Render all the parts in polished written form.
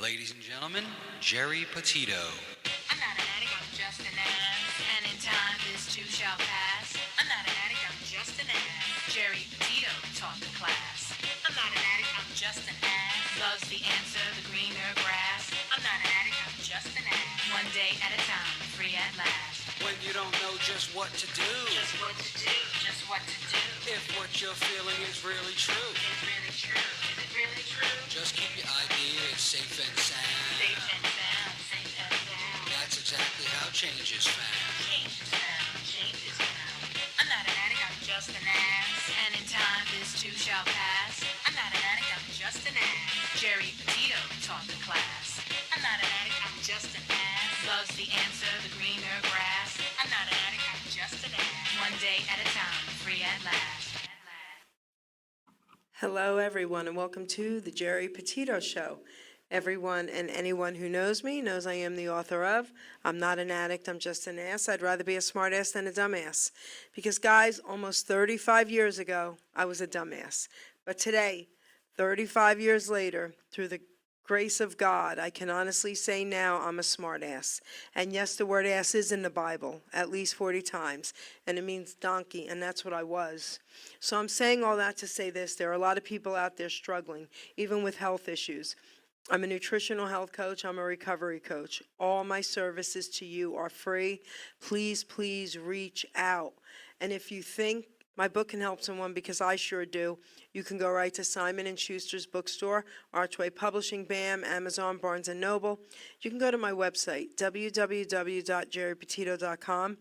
Ladies and gentlemen, Geri Petito. I'm not an addict, I'm just an ass. And in time, this too shall pass. I'm not an addict, I'm just an ass. Geri Petito taught the class. I'm not an addict, I'm just an ass. Love's the answer, the greener grass. I'm not an addict, I'm just an ass. One day at a time, free at last. When you don't know just what to do, Just what to do, just what to do. if what you're feeling is really true, Is really true, is it really true? just keep your ideas safe and sound. Safe and sound, safe and sound. That's exactly how change is found. Change is found, change is found. I'm not an addict, I'm just an ass. And in time, this too shall pass. I'm not an addict, I'm just an ass. Geri Petito taught the class. I'm not an addict, I'm just an ass. Love's the answer, the greener grass. I'm not an addict, I'm just an ass. One day at a time, free at last. Hello, everyone, and welcome to the Geri Petito Show. Everyone and anyone who knows me knows I am the author of I'm Not an Addict, I'm Just an Ass. I'd rather be a smartass than a dumbass. Because, guys, almost 35 years ago, I was a dumbass. But today, 35 years later, through the grace of God, I can honestly say now I'm a smartass. And yes, the word ass is in the Bible at least 40 times, and it means donkey, and that's what I was. So I'm saying all that to say this. There are a lot of people out there struggling, even with health issues. I'm a nutritional health coach. I'm a recovery coach. All my services to you are free. Please, please reach out. And if you think my book can help someone, because I sure do, you can go right to Simon & Schuster's bookstore, Archway Publishing, BAM, Amazon, Barnes & Noble. You can go to my website, www.geripetito.com.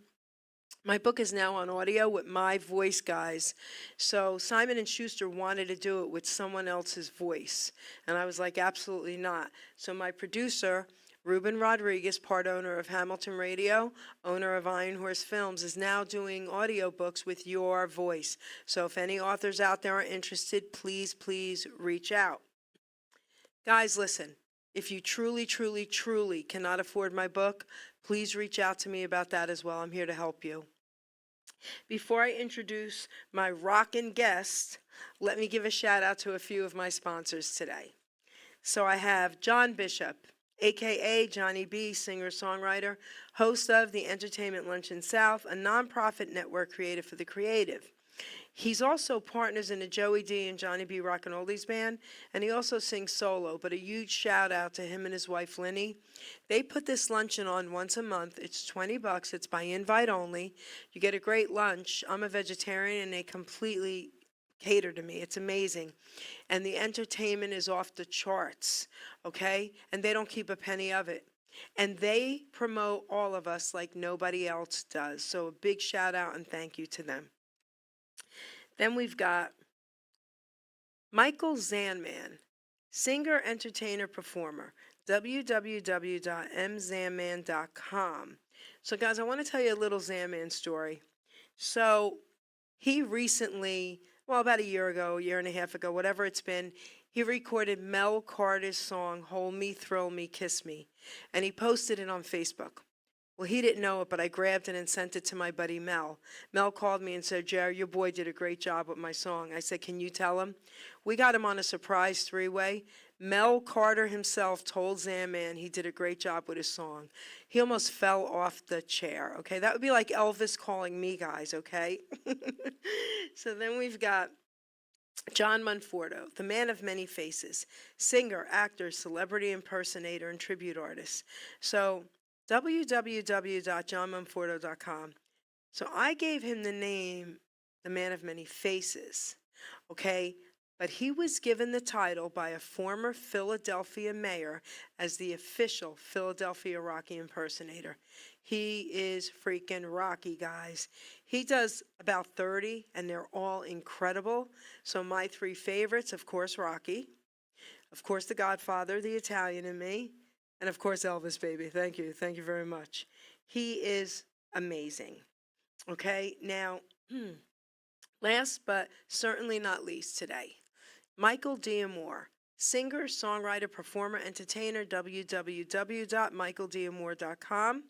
My book is now on audio with my voice, guys. So Simon & Schuster wanted to do it with someone else's voice, and I was like, absolutely not. So my producer, Ruben Rodriguez, part owner of Hamilton Radio, owner of Iron Horse Films, is now doing audiobooks with your voice. So if any authors out there are interested, please, please reach out. Guys, listen. If you truly, truly, truly cannot afford my book, please reach out to me about that as well. I'm here to help you. Before I introduce my rockin' guest, let me give a shout out to a few of my sponsors today. So I have John Bishop, a.k.a. Johnny B., singer-songwriter, host of the Entertainment Luncheon South, a nonprofit network created for the creative. He's also partners in the Joey D and Johnny B Rockin' Oldies band, and he also sings solo, but a huge shout out to him and his wife, Linny. They put this luncheon on once a month. It's $20. It's by invite only. You get a great lunch. I'm a vegetarian, and they completely cater to me. It's amazing. And the entertainment is off the charts, okay? And they don't keep a penny of it. And they promote all of us like nobody else does. So a big shout out and thank you to them. Then we've got Michael Zanman, singer, entertainer, performer, www.mzanman.com. So guys, I want to tell you a little Zanman story. So he recently, well, about a year ago, a year and a half ago, whatever it's been, he recorded Mel Carter's song, Hold Me, Thrill Me, Kiss Me, and he posted it on Facebook. Well, he didn't know it, but I grabbed it and sent it to my buddy Mel. Mel called me and said, Jerry, your boy did a great job with my song. I said, can you tell him? We got him on a surprise three-way. Mel Carter himself told Zanman he did a great job with his song. He almost fell off the chair, okay? That would be like Elvis calling me, guys, okay? So then we've got John Monforto, the man of many faces, singer, actor, celebrity impersonator, and tribute artist. So www.johnmonforto.com. So I gave him the name, the man of many faces, okay? But he was given the title by a former Philadelphia mayor as the official Philadelphia Rocky impersonator. He is freaking Rocky, guys. He does about 30, and they're all incredible. So my three favorites, of course, Rocky, of course, The Godfather, the Italian in me, and of course, Elvis, baby. Thank you. Thank you very much. He is amazing. Okay, now, last but certainly not least today, Michael D'Amore, singer, songwriter, performer, entertainer, www.michaeldamore.com.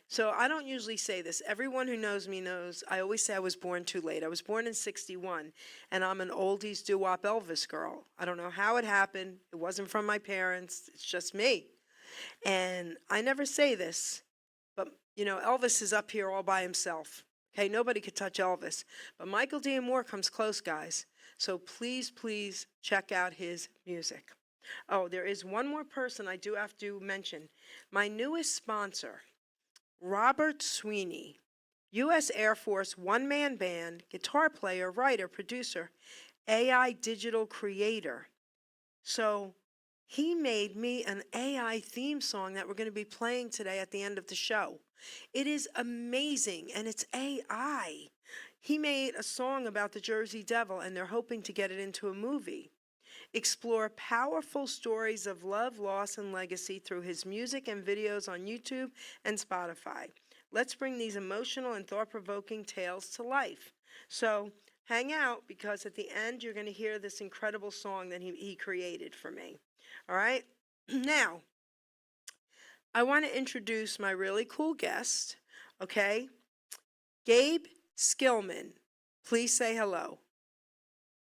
So I don't usually say this. Everyone who knows me knows I always say I was born too late. I was born in 61, and I'm an oldies doo-wop Elvis girl. I don't know how it happened. It wasn't from my parents. It's just me. And I never say this, but Elvis is up here all by himself. Okay, nobody could touch Elvis. But Michael D. Moore comes close, guys. So please, please check out his music. Oh, there is one more person I do have to mention. My newest sponsor, Robert Sweeney, U.S. Air Force one-man band, guitar player, writer, producer, AI digital creator. So he made me an AI theme song that we're going to be playing today at the end of the show. It is amazing, and it's AI. He made a song about the Jersey Devil, and they're hoping to get it into a movie. Explore powerful stories of love, loss, and legacy through his music and videos on YouTube and Spotify. Let's bring these emotional and thought-provoking tales to life. So hang out, because at the end you're going to hear this incredible song that he created for me. All right? Now, I want to introduce my really cool guest, okay? Gabe Schillman. Please say hello.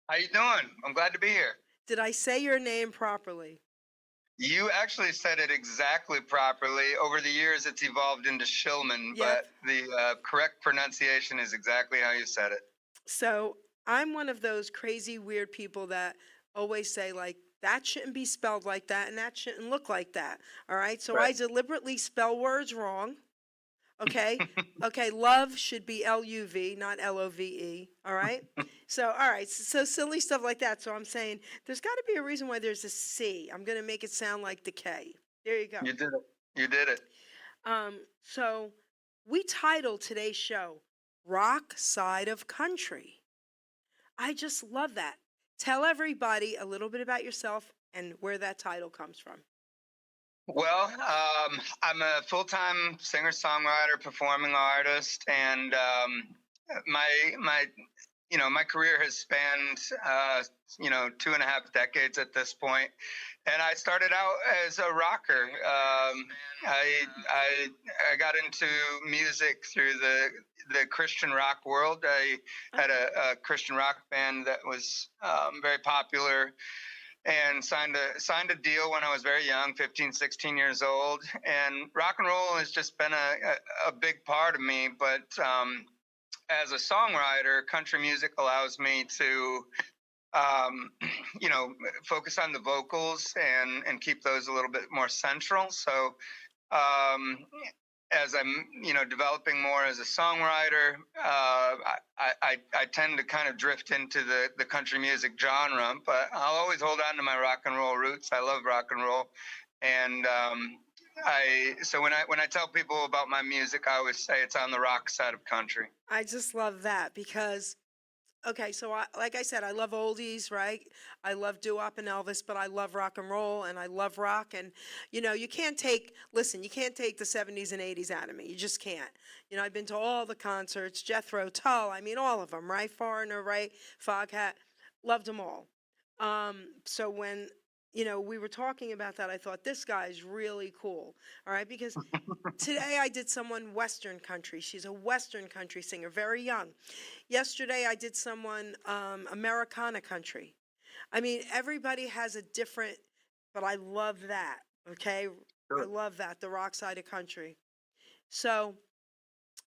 How you doing? I'm glad to be here. Did I say your name properly? You actually said it exactly properly. Over the years, it's evolved into Schillman, Yep. but the correct pronunciation is exactly how you said it. So I'm one of those crazy, weird people that always say, like, that shouldn't be spelled like that and that shouldn't look like that. All right? So I Right. deliberately spell words wrong. Okay? Okay, love should be L-U-V, not L-O-V-E. All right? So, all right, so silly stuff like that. So I'm saying there's got to be a reason why there's a C. I'm going to make it sound like the K. There you go. You did it. You did it. So we titled today's show, Rock Side of Country. I just love that. Tell everybody a little bit about yourself and where that title comes from. Well, I'm a full-time singer-songwriter, performing artist, and my career has spanned 2.5 decades at this point. And I started out as a rocker. I got into music through the Christian rock world. I had a Christian rock band that was very popular, and signed a deal when I was very young, 15, 16 years old. And rock and roll has just been a big part of me. But as a songwriter, country music allows me to focus on the vocals and keep those a little bit more central. So as I'm, developing more as a songwriter, I tend to kind of drift into the country music genre, but I'll always hold on to my rock and roll roots. I love rock and roll. And so when I tell people about my music, I always say it's on the rock side of country. I just love that because, okay, so like I said, I love oldies, right? I love doo-wop and Elvis, but I love rock and roll and I love rock. And, you can't take the 70s and 80s out of me. You just can't. I've been to all the concerts, Jethro Tull, I mean, all of them, right? Foreigner, right? Foghat, loved them all. So when, we were talking about that, I thought, this guy's really cool, all right? Because today I did someone Western country. She's a Western country singer, very young. Yesterday I did someone Americana country. I mean, everybody has a different, but I love that, okay? I Sure. love that, the rock side of country. So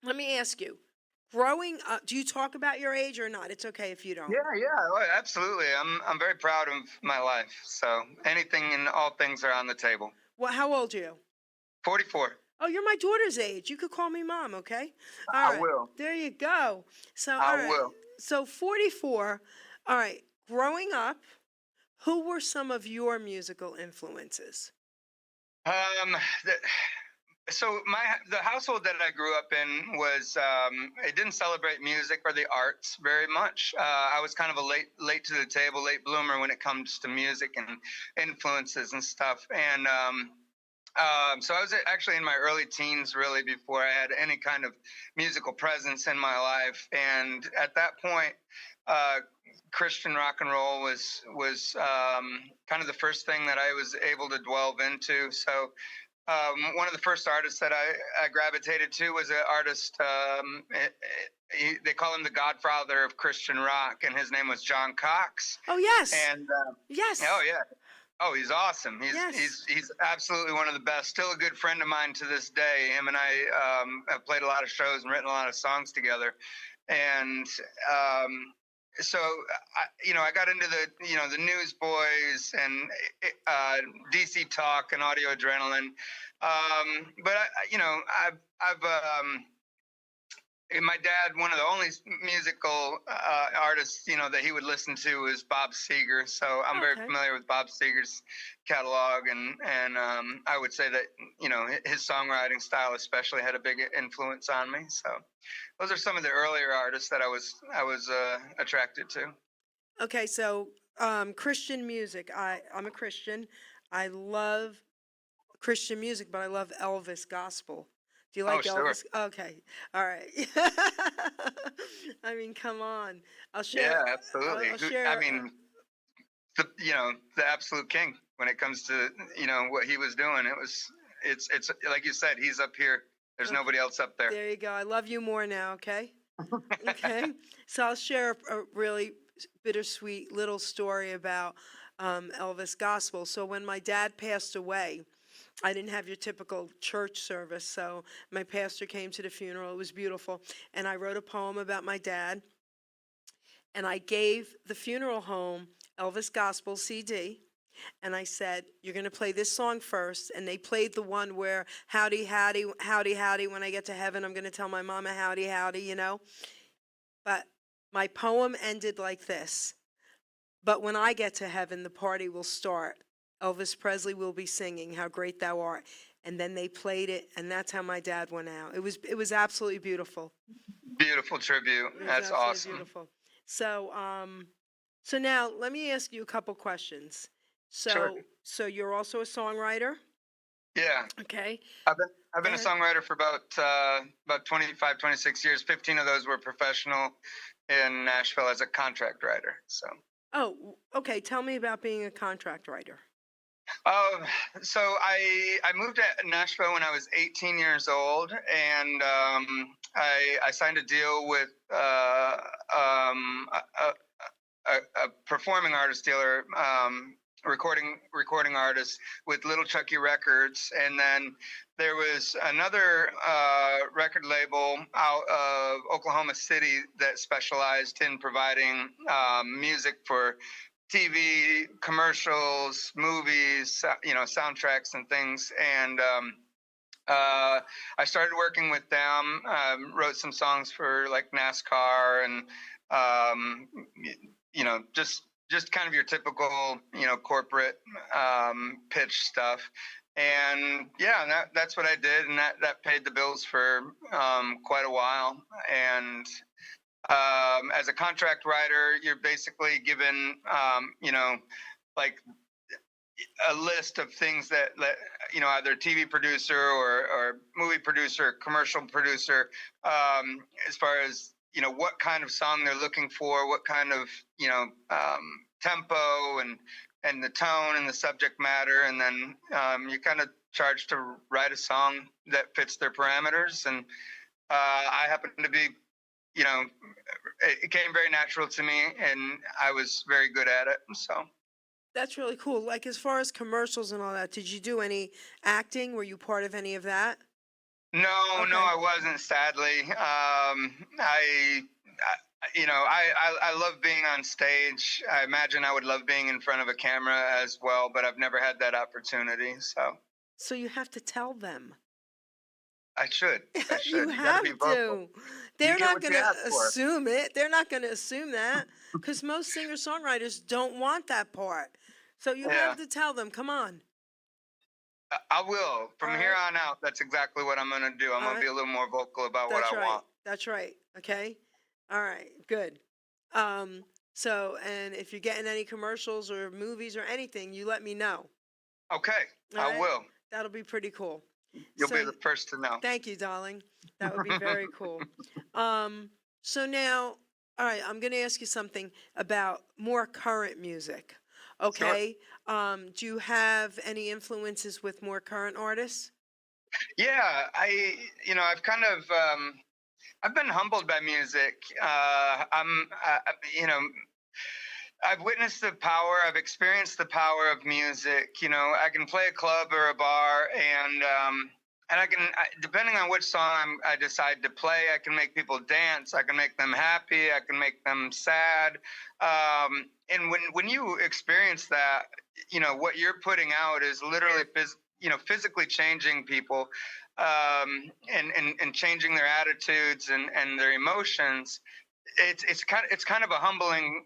let me ask you, growing up, do you talk about your age or not? It's okay if you don't. Yeah, oh, absolutely. I'm very proud of my life. So anything and all things are on the table. Well, how old are you? 44. Oh, you're my daughter's age. You could call me mom, okay? All I right. will. There you go. So, all I right. will. So 44. All right. Growing up, who were some of your musical influences? So the household that I grew up in was it didn't celebrate music or the arts very much. I was kind of a late to the table, late bloomer when it comes to music and influences and stuff. And so I was actually in my early teens, really, before I had any kind of musical presence in my life. And at that point, Christian rock and roll was kind of the first thing that I was able to delve into. So one of the first artists that I gravitated to was an artist. They call him the Godfather of Christian rock, and his name was John Cox. Oh, yes. And Yes. oh yeah, oh he's awesome. Yes. He's absolutely one of the best. Still a good friend of mine to this day. Him and I have played a lot of shows and written a lot of songs together. And so I got into the Newsboys and DC Talk and Audio Adrenaline, but my dad, one of the only musical artists that he would listen to was Bob Seger. So I'm very familiar with Bob Seger's catalog, and I would say that his songwriting style especially had a big influence on me. So those are some of the earlier artists that I was attracted to. Okay, so Christian music. I'm a Christian. I love Christian music, but I love Elvis gospel. Do you like Elvis? Sure. Okay, all right. I mean, come on. I'll share. Yeah, absolutely. I'll share. I mean, the absolute king when it comes to what he was doing. It's like you said, he's up here. There's nobody else up there. There you go. I love you more now. Okay. Okay. So I'll share a really bittersweet little story about Elvis gospel. So when my dad passed away, I didn't have your typical church service, so my pastor came to the funeral. It was beautiful, and I wrote a poem about my dad, and I gave the funeral home Elvis Gospel CD, and I said, you're going to play this song first, and they played the one where, howdy, howdy, howdy, howdy, when I get to heaven, I'm going to tell my mama howdy, howdy, But my poem ended like this: but when I get to heaven, the party will start. Elvis Presley will be singing How Great Thou Art. And then they played it, and that's how my dad went out. It was absolutely beautiful. Beautiful tribute. That's awesome. Beautiful. So so now let me ask you a couple questions. So Sure. So you're also a songwriter? Yeah. Okay. I've been a songwriter for about 25, 26 years. 15 of those were professional in Nashville as a contract writer. So. Oh, okay. Tell me about being a contract writer. So I moved to Nashville when I was 18 years old, and I signed a deal with a performing artist dealer, recording artist with Little Chucky Records, and then there was another record label out of Oklahoma City that specialized in providing music for TV, commercials, movies, soundtracks and things. And I started working with them, wrote some songs for like NASCAR and, just kind of your typical, corporate pitch stuff. And yeah, that's what I did. And that paid the bills for quite a while. And as a contract writer, you're basically given, like a list of things that either TV producer or movie producer, commercial producer, as far as, what kind of song they're looking for, what kind of, tempo and the tone and the subject matter. And then you're kind of charged to write a song that fits their parameters. And I happen to be, it came very natural to me, and I was very good at it. So That's really cool. Like, as far as commercials and all that, did you do any acting? Were you part of any of that? no, Okay. I wasn't. Sadly, I love being on stage. I imagine I would love being in front of a camera as well, but I've never had that opportunity. So you have to tell them. I should. You gotta have be vocal. to. They're get not what you going to ask for. assume it. They're not going to assume that, because most singer-songwriters don't want that part. So you have to tell them, come on. I will. From All here right. on out, that's exactly what I'm going to do. I'm All going to be right. a little more vocal about what That's I right. want. That's right. Okay. All right. Good. So, and if you're getting any commercials or movies or anything, you let me know. Okay, All I right? will. That'll be pretty cool. You'll be So- the first to know. Thank you, darling. That would be very cool. So now, all right, I'm going to ask you something about more current music. Okay. Do you have any influences with more current artists? Yeah, I've kind of, I've been humbled by music. You know, I've witnessed the power. I've experienced the power of music. You know, I can play a club or a bar, and depending on which song I decide to play, I can make people dance. I can make them happy. I can make them sad. And when you experience that, you know, what you're putting out is literally physically changing people, and changing their attitudes and their emotions. It's kind of a humbling,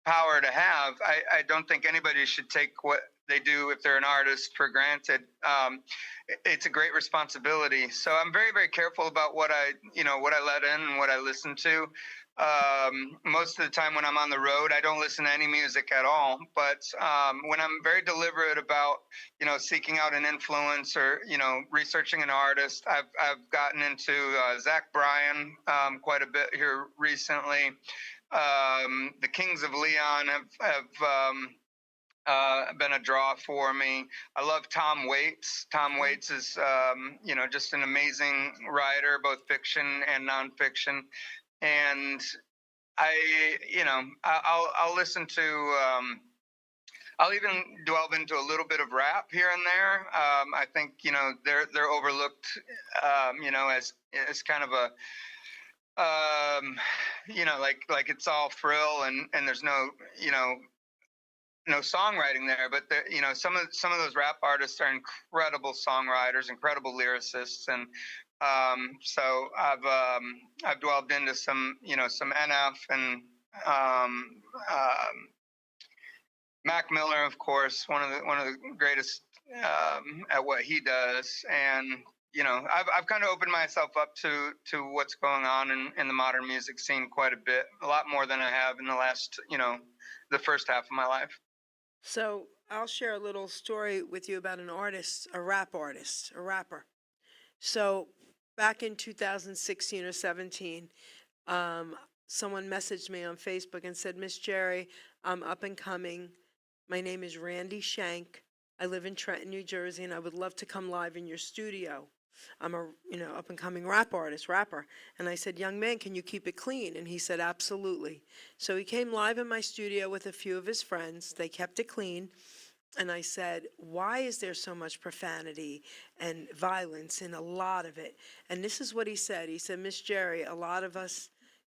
power to have. I don't think anybody should take what they do if they're an artist for granted. It's a great responsibility. So I'm very, very careful about what I let in and what I listen to. Most of the time when I'm on the road, I don't listen to any music at all. But when I'm very deliberate about, seeking out an influence or, researching an artist, I've gotten into Zach Bryan quite a bit here recently. The Kings of Leon have been a draw for me. I love Tom Waits. Tom Waits is, just an amazing writer, both fiction and nonfiction. And I'll listen to, I'll even delve into a little bit of rap here and there. I think, they're overlooked, as kind of a, like it's all frill and there's no, no songwriting there, but some of those rap artists are incredible songwriters, incredible lyricists, and so I've delved into some some NF and Mac Miller, of course, one of the greatest at what he does, and I've kind of opened myself up to what's going on in the modern music scene quite a bit, a lot more than I have in the last the first half of my life. So I'll share a little story with you about an artist, a rap artist, a rapper. So back in 2016 or 17, someone messaged me on Facebook and said, Miss Geri, I'm up and coming. My name is Randy Shank. I live in Trenton, New Jersey, and I would love to come live in your studio. I'm a, up and coming rapper. And I said, young man, can you keep it clean? And he said, absolutely. So he came live in my studio with a few of his friends. They kept it clean. And I said, why is there so much profanity and violence in a lot of it? And this is what he said. He said, Miss Geri, a lot of us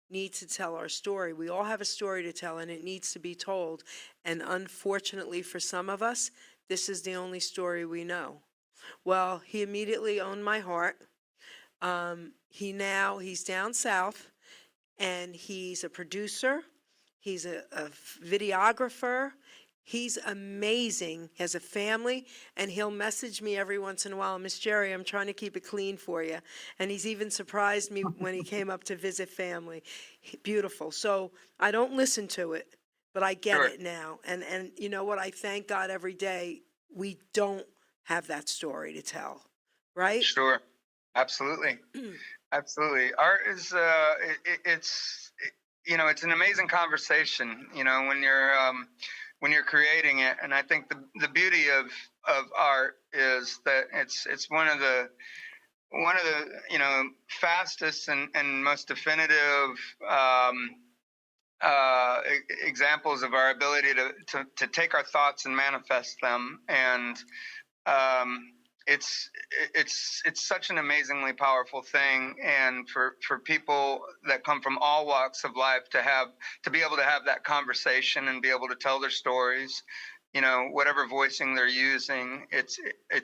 need to tell our story. We all have a story to tell, and it needs to be told. And unfortunately for some of us, this is the only story we know. Well, he immediately owned my heart. He's down south, and he's a producer. He's a videographer. He's amazing. He has a family, and he'll message me every once in a while, Miss Geri, I'm trying to keep it clean for you. And he's even surprised me when he came up to visit family. Beautiful. So I don't listen to it, but I get Sure. it now. And you know what? I thank God every day we don't have that story to tell, right? Sure, absolutely, absolutely. Art is it's an amazing conversation. When you're creating it, and I think the beauty of art is that it's one of the fastest and most definitive examples of our ability to take our thoughts and manifest them. And it's such an amazingly powerful thing, and for people that come from all walks of life to be able to have that conversation and be able to tell their stories, whatever voicing they're using, it's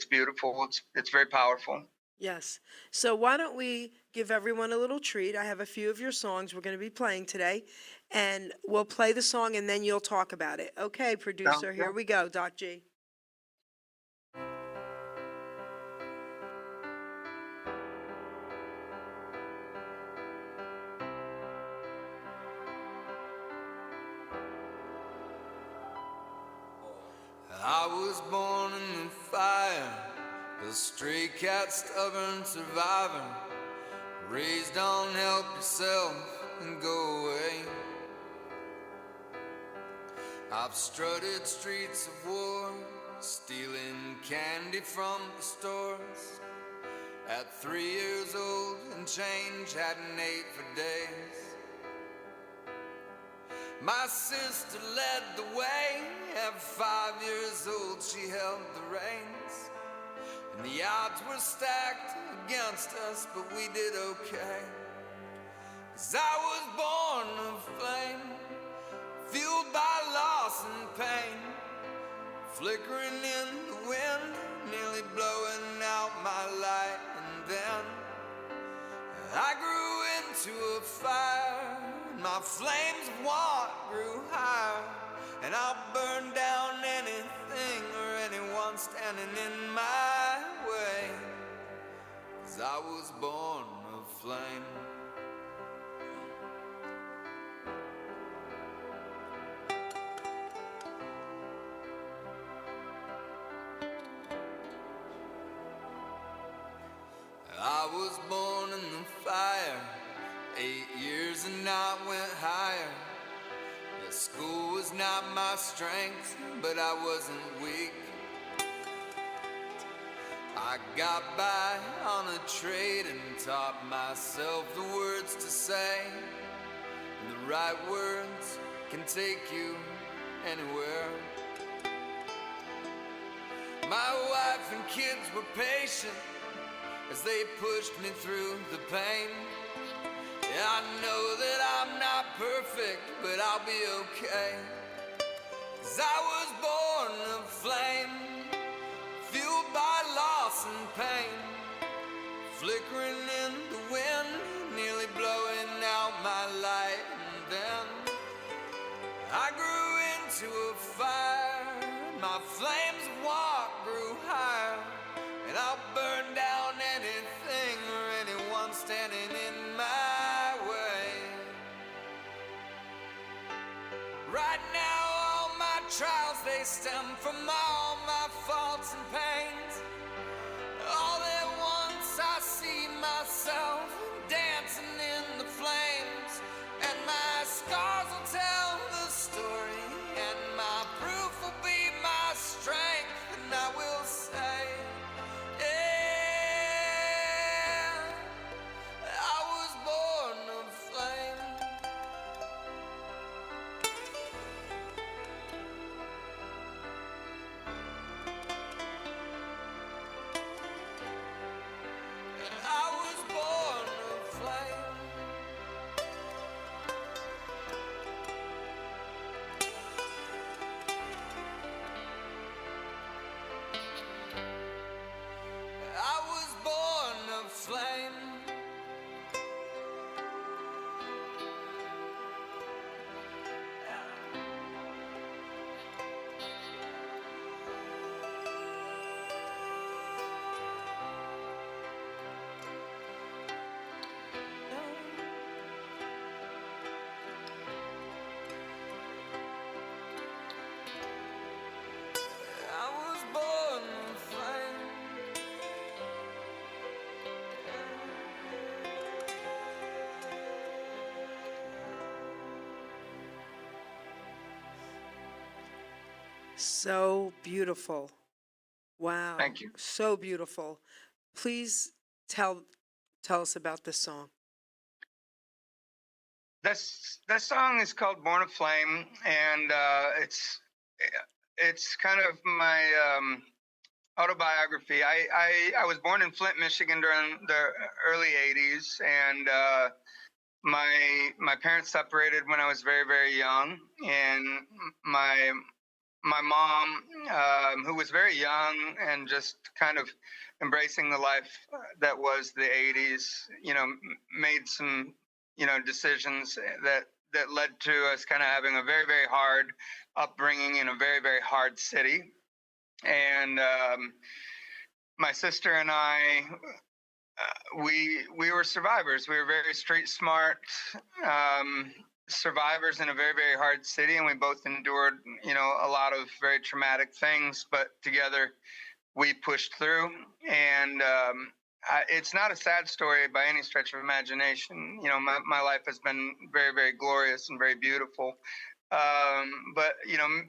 beautiful. It's very powerful. Yes. So why don't we give everyone a little treat? I have a few of your songs we're going to be playing today, and we'll play the song and then you'll talk about it. Okay, producer, Sounds here good. we go, Doc G. I was born in the fire, a stray cat, stubborn, surviving, raised on help yourself and go away. I've strutted streets of war, stealing candy from the stores, At 3 years old and change, hadn't ate for days. My sister led the way. At 5 years old, she held the reins. And the odds were stacked against us, but we did okay. 'Cause I was born of flame, fueled by loss and pain, flickering in the wind, nearly blowing out my light. And then I grew into a fire, and my flames of want grew higher. And I'll burn down anything or anyone standing in my way, 'cause I was born of flame. I was born in the fire, 8 years and I went higher. Yeah, school was not my strength, but I wasn't weak. I got by on a trade and taught myself the words to say. And the right words can take you anywhere. My wife and kids were patient as they pushed me through the pain. Yeah, I know that I'm not perfect, but I'll be okay. 'Cause I was born of flame, fueled by loss and pain, flickering in the wind, nearly blowing out my light. And then I grew into a fire, my flames of walk grew higher. And I'll burn down anything or anyone standing in my way. Right now, all my trials, they stem from all my faults and pains. All at once I see myself dancing in the flames. And my scars will tell the story, and my proof will be my strength. And I will say, yeah, I was born of flame. I was born of flame. I was born of flame. I was born of flame. So beautiful. Wow. Thank you. So beautiful. Please tell us about this song. That song is called "Born of Flame," and it's kind of my autobiography. I was born in Flint, Michigan during the early '80s, and my parents separated when I was very, very young, and my mom, who was very young and just kind of embracing the life that was the '80s, made some decisions that led to us kind of having a very, very hard upbringing in a very, very hard city. And my sister and I, we were survivors. We were very street smart survivors in a very, very hard city, and we both endured a lot of very traumatic things, but together we pushed through. And it's not a sad story by any stretch of imagination. My life has been very, very glorious and very beautiful. But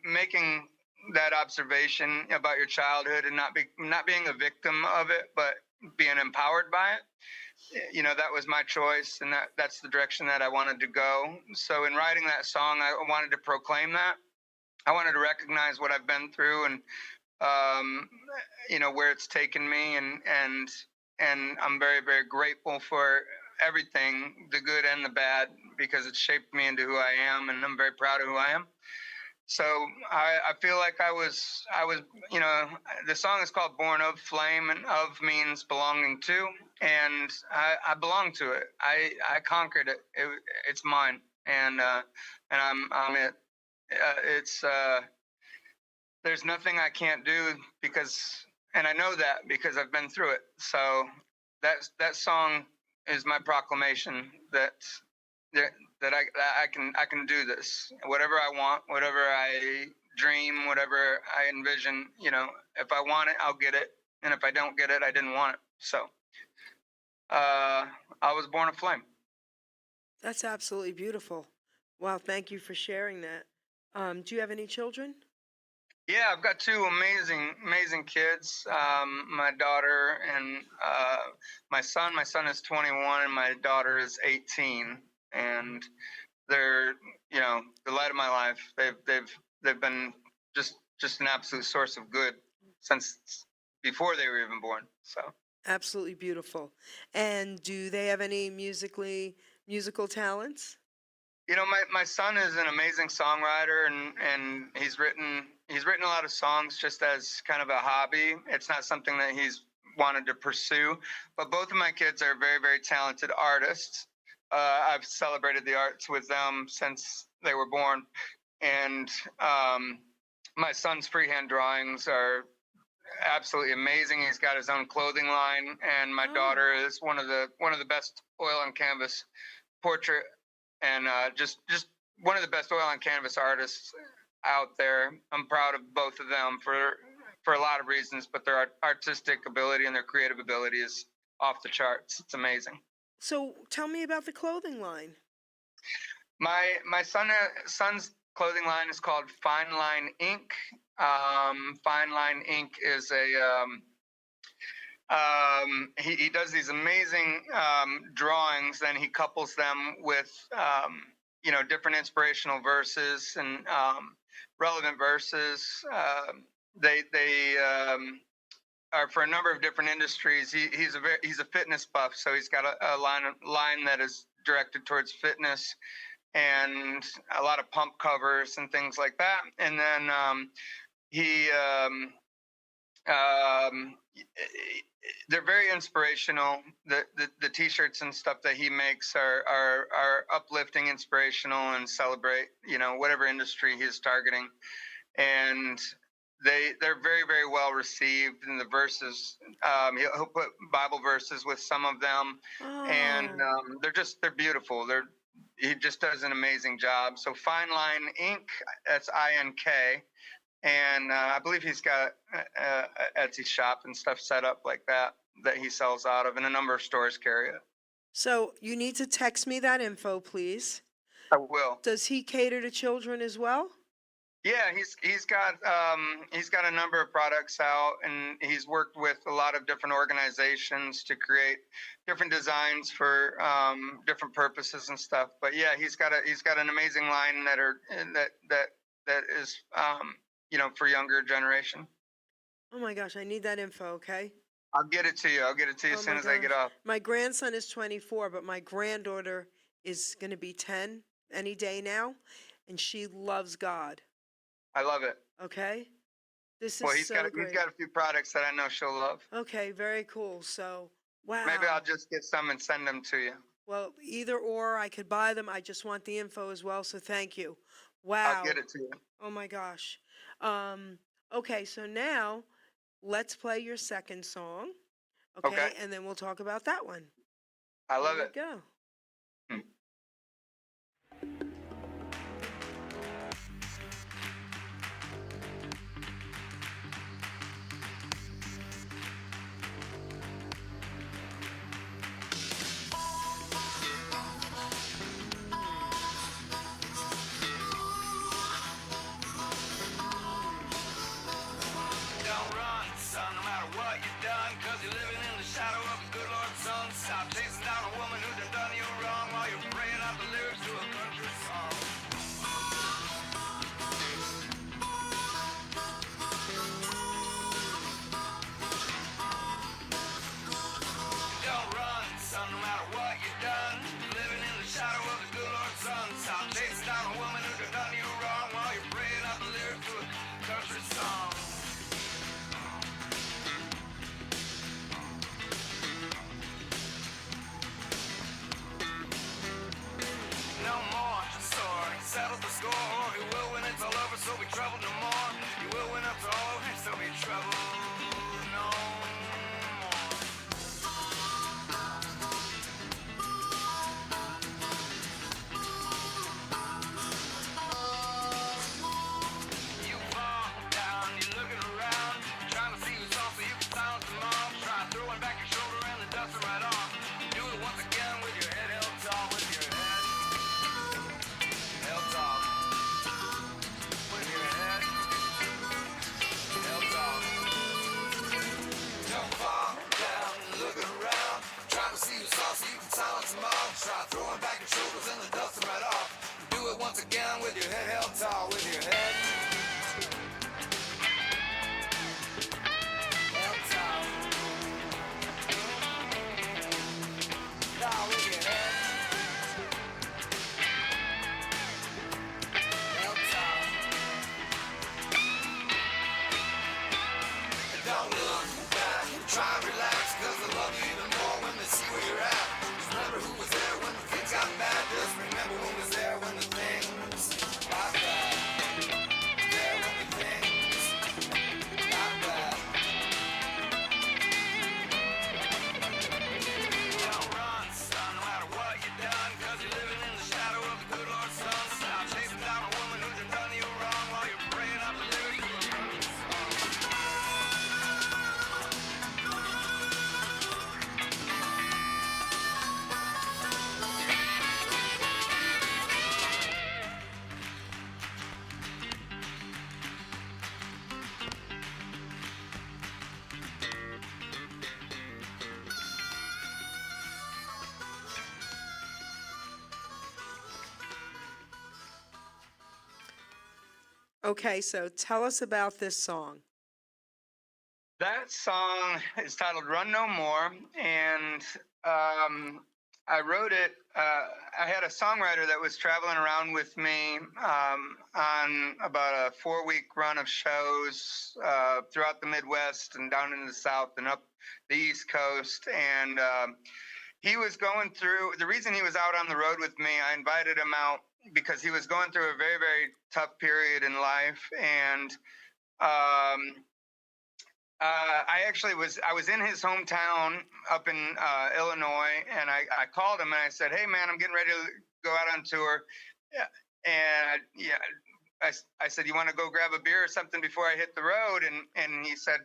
making that observation about your childhood and not being a victim of it, but being empowered by it. You know, that was my choice, and that's the direction that I wanted to go. So in writing that song, I wanted to proclaim that. I wanted to recognize what I've been through, and you know, where it's taken me, and I'm very, very grateful for everything, the good and the bad, because it shaped me into who I am, and I'm very proud of who I am. So I feel like I was, you know, the song is called "Born of Flame," and "of" means belonging to, and I belong to it. I conquered it. It's mine, and I'm it. It's there's nothing I can't do, because, and I know that because I've been through it. So that song is my proclamation that I can do this. Whatever I want, whatever I dream, whatever I envision, you know, if I want it, I'll get it. And if I don't get it, I didn't want it. So I was born a flame. That's absolutely beautiful. Wow, thank you for sharing that. Do you have any children? Yeah, I've got two amazing kids. My daughter and my son. My son is 21 and my daughter is 18. And they're, you know, the light of my life. They've been just an absolute source of good since before they were even born. So Absolutely beautiful. And do they have any musical talents? you know, my son is an amazing songwriter, and he's written a lot of songs just as kind of a hobby. It's not something that he's wanted to pursue, but both of my kids are very, very talented artists. I've celebrated the arts with them since they were born, and my son's freehand drawings are absolutely amazing. He's got his own clothing line, and my daughter is one of the best oil on canvas portrait and just one of the best oil on canvas artists out there. I'm proud of both of them for a lot of reasons, but their artistic ability and their creative ability is off the charts. It's amazing. So tell me about the clothing line. My son's clothing line is called Fine Line Inc. Fine Line Inc. is he does these amazing drawings, and he couples them with you know, different inspirational verses and relevant verses. They are for a number of different industries. He's a fitness buff, so he's got a line that is directed towards fitness and a lot of pump covers and things like that. And then he they're very inspirational. The t-shirts and stuff that he makes are uplifting, inspirational, and celebrate, you know, whatever industry he's targeting. And they're very, very well received in the verses. He'll put Bible verses with some of them, and they're beautiful. He just does an amazing job. So Fine Line Inc. That's INK. And I believe he's got an Etsy shop and stuff set up like that he sells out of, and a number of stores carry it. So you need to text me that info, please. I will. Does he cater to children as well? Yeah, he's got a number of products out, and he's worked with a lot of different organizations to create different designs for different purposes and stuff. But yeah, he's got an amazing line that is you know, for younger generation. Oh my gosh, I need that info, okay? I'll get it to you. As soon as I get off. My grandson is 24, but my granddaughter is going to be 10 any day now, and she loves God. I love it. Okay? This is Well, he's got a few products that I know she'll love. Okay, very cool. So, wow. Maybe I'll just get some and send them to you. Well, either or, I could buy them. I just want the info as well, so thank you. Wow. I'll get it to you. Oh my gosh. Okay, so now let's play your second song. Okay, and then we'll talk about that one. I love it. Go. Don't run, son, no matter what you've done, 'cause you're living in the shadow settles the score. He will when it's all over, so we trouble no more. He will when it's all over, so we trouble no more. You fall down, you're looking around, trying to see who's off so you can silence them all. Try throwing back your shoulder and the dust right off. Do it once again with your head held tall, with your head held tall. With your head held tall. Don't fall down, looking around, trying to see who's off so you can silence them all. Try throwing back your shoulders and the dust right off. Do it once again with your head held tall, with your head held tall. Tall with your head held tall. Don't look back, try and relax, cause they love you even more when they see where you're at. Just remember who was there when the things got bad. Just remember who was there when the things got bad. There when the things got bad. Don't run, son, no matter what you've done, cause you're living in the shadow of the good Lord's son. Stop chasing down a woman who's done you wrong while you're praying out the lyrics to a perfect song. Okay, so tell us about this song. That song is titled Run No More, and I wrote it. I had a songwriter that was traveling around with me on about a 4-week run of shows throughout the Midwest and down into the South and up the East Coast. And he was going through, the reason he was out on the road with me, I invited him out because he was going through a very, very tough period in life. And I was in his hometown up in Illinois, and I called him and I said, "Hey man, I'm getting ready to go out on tour." Yeah. And I said, "You want to go grab a beer or something before I hit the road?" And he said,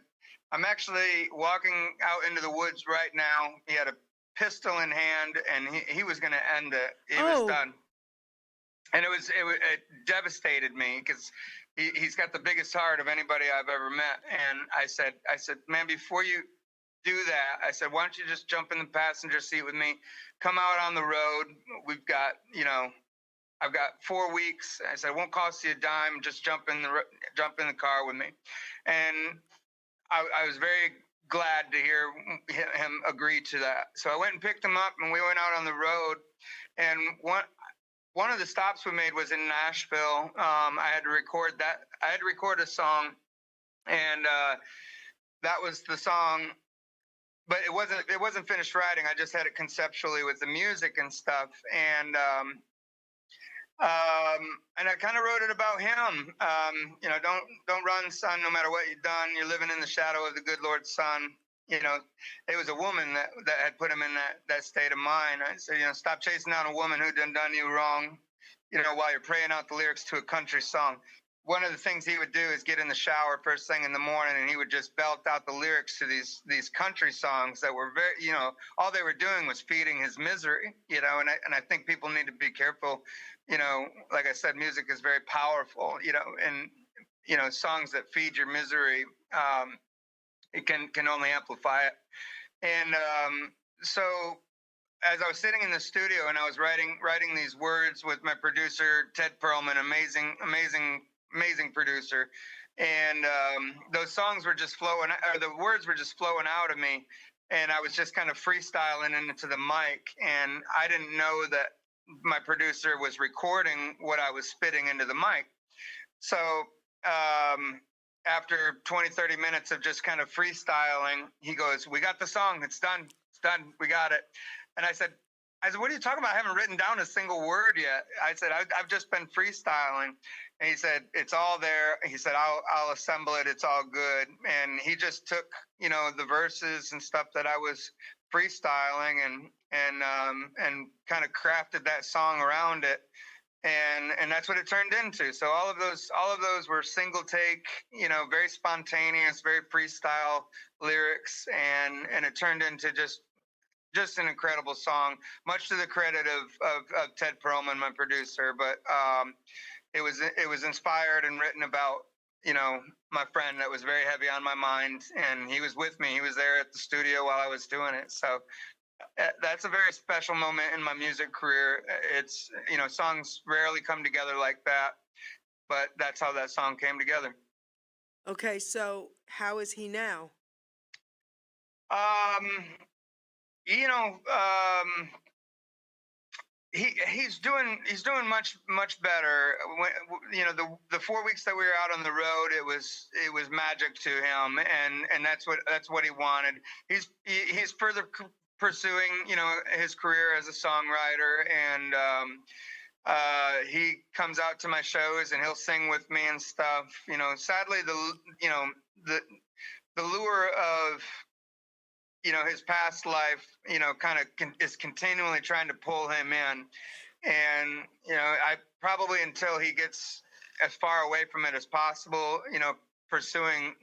"I'm actually walking out into the woods right now." He had a pistol in hand, and he was going to end it. He was done. And it devastated me because he's got the biggest heart of anybody I've ever met. And I said, "Man, before you do that," I said, "why don't you just jump in the passenger seat with me? Come out on the road. We've got, I've got 4 weeks." I said, "It won't cost you a dime. Just jump in the car with me." And I was very glad to hear him agree to that. So I went and picked him up, and we went out on the road. And one of the stops we made was in Nashville. I had to record that. I had to record a song, and that was the song. But it wasn't finished writing. I just had it conceptually with the music and stuff. And I kind of wrote it about him. Don't run, son, no matter what you've done. You're living in the shadow of the good Lord's son. It was a woman that had put him in that state of mind. I said, stop chasing down a woman who done you wrong, while you're praying out the lyrics to a country song. One of the things he would do is get in the shower first thing in the morning, and he would just belt out the lyrics to these country songs that were very, all they were doing was feeding his misery, and I think people need to be careful. Like I said, music is very powerful, and songs that feed your misery, it can only amplify it. And so as I was sitting in the studio and I was writing these words with my producer, Ted Perlman, amazing producer. And those songs were just flowing, or the words were just flowing out of me. And I was just kind of freestyling into the mic. And I didn't know that my producer was recording what I was spitting into the mic. So after 20, 30 minutes of just kind of freestyling, he goes, "We got the song. It's done. We got it." And I said, I said, "What are you talking about? I haven't written down a single word yet." I said, "I've just been freestyling." And he said, "It's all there." He said, "I'll assemble it. It's all good." And he just took, the verses and stuff that I was freestyling and kind of crafted that song around it. And that's what it turned into. So all of those were single take, very spontaneous, very freestyle lyrics, and it turned into just an incredible song, much to the credit of Ted Perlman, my producer. But it was inspired and written about, my friend that was very heavy on my mind, and he was with me. He was there at the studio while I was doing it. So that's a very special moment in my music career. It's, songs rarely come together like that, but that's how that song came together. Okay, so how is he now? Um, you know, he's doing much better. The 4 weeks that we were out on the road, it was magic to him, and that's what he wanted. He's further pursuing his career as a songwriter, and he comes out to my shows and he'll sing with me and stuff. Sadly, the the lure of his past life, kind of is continually trying to pull him in. And, I probably, until he gets as far away from it as possible, pursuing,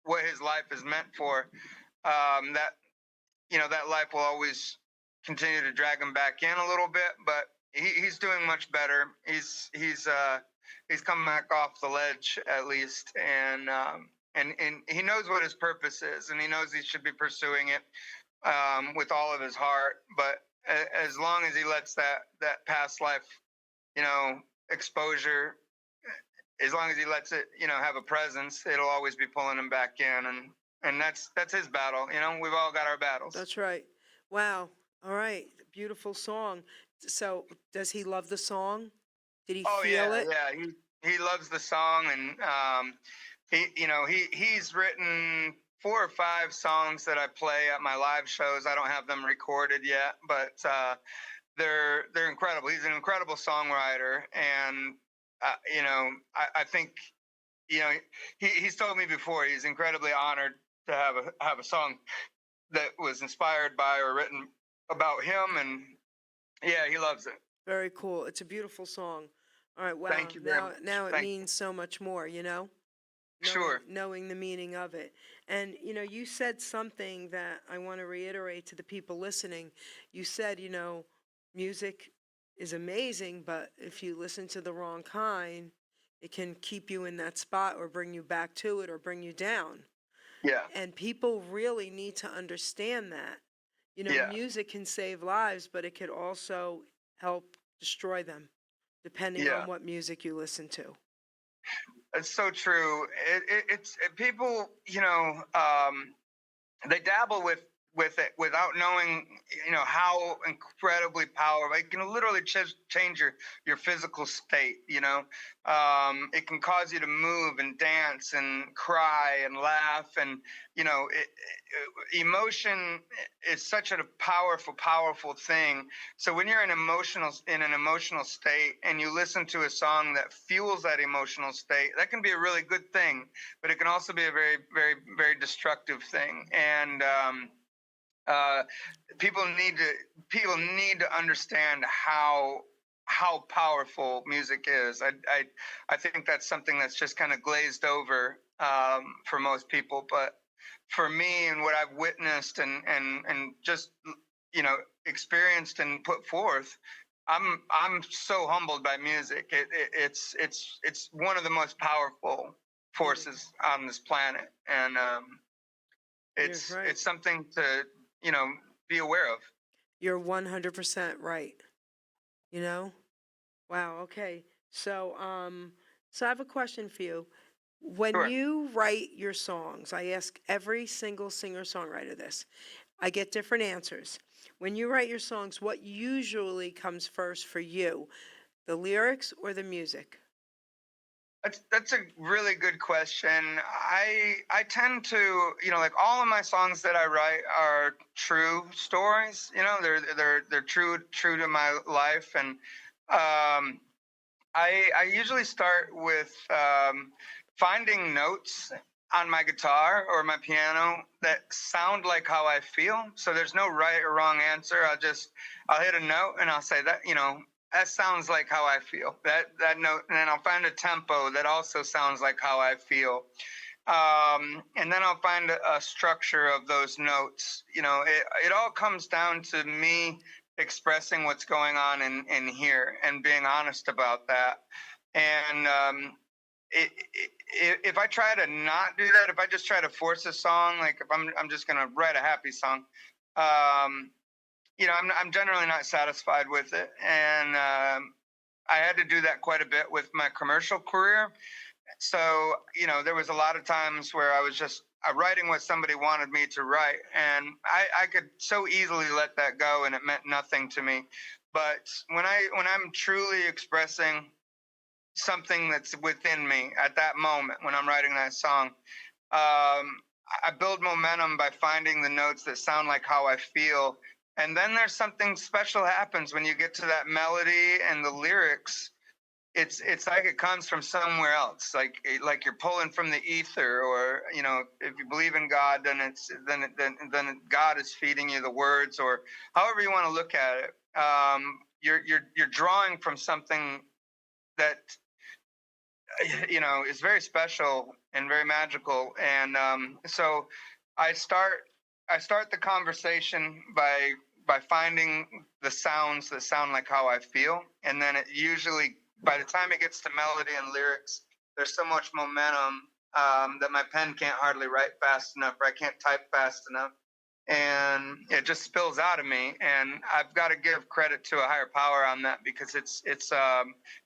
what his life is meant for, that life will always continue to drag him back in a little bit, but he's doing much better. He's come back off the ledge at least, and he knows what his purpose is, and he knows he should be pursuing it with all of his heart. But as long as he lets that past life, exposure, as long as he lets it, have a presence, it'll always be pulling him back in, and that's his battle. We've all got our battles. That's right. Wow. All right. Beautiful song. So, does he love the song? Did he Oh feel yeah, it? yeah. He loves the song, and he's written 4 or 5 songs that I play at my live shows. I don't have them recorded yet, but they're incredible. He's an incredible songwriter, and I think he's told me before he's incredibly honored to have a song that was inspired by or written about him, and yeah, he loves it. Very cool. It's a beautiful song. All right. Wow. Thank you very Now, much. now it Thank you. means so much more, knowing, Sure. knowing the meaning of it. And, you said something that I want to reiterate to the people listening. You said, music is amazing, but if you listen to the wrong kind, it can keep you in that spot or bring you back to it or bring you down. Yeah. And people really need to understand that. Yeah. Music can save lives, but it could also help destroy them, depending Yeah. on what music you listen to. It's so true. It's people, they dabble with it without knowing, how incredibly powerful. It can literally change your physical state. It can cause you to move and dance and cry and laugh, and emotion is such a powerful thing. So when you're in an emotional state and you listen to a song that fuels that emotional state, that can be a really good thing, but it can also be a very, very, very destructive thing. And uh, people need to understand how powerful music is. I think that's something that's just kind of glazed over for most people, but for me and what I've witnessed and just experienced and put forth, I'm so humbled by music. It's one of the most powerful forces on this planet, and it's right. it's something to be aware of. You're 100% right. You know? Wow, okay. So I have a question for you. When Sure. you write your songs, I ask every single singer-songwriter this. I get different answers. When you write your songs, what usually comes first for you? The lyrics or the music? That's a really good question. I tend to, like all of my songs that I write are true stories. They're true to my life, and I usually start with finding notes on my guitar or my piano that sound like how I feel. So there's no right or wrong answer. I'll hit a note and I'll say that, that sounds like how I feel. That note, and then I'll find a tempo that also sounds like how I feel. And then I'll find a structure of those notes. It all comes down to me expressing what's going on in here and being honest about that. And if I try to not do that, if I just try to force a song, like if I'm just gonna write a happy song, I'm generally not satisfied with it, and I had to do that quite a bit with my commercial career. So there was a lot of times where I was just writing what somebody wanted me to write, and I could so easily let that go, and it meant nothing to me. But when I'm truly expressing something that's within me at that moment when I'm writing that song, I build momentum by finding the notes that sound like how I feel. And then there's something special happens when you get to that melody and the lyrics. It's like it comes from somewhere else, like you're pulling from the ether, or if you believe in God, then God is feeding you the words, or however you want to look at it. You're drawing from something that is very special and very magical, and so I start the conversation by finding the sounds that sound like how I feel, and then it usually, by the time it gets to melody and lyrics, there's so much momentum that my pen can't hardly write fast enough, or I can't type fast enough, and it just spills out of me. And I've got to give credit to a higher power on that, because it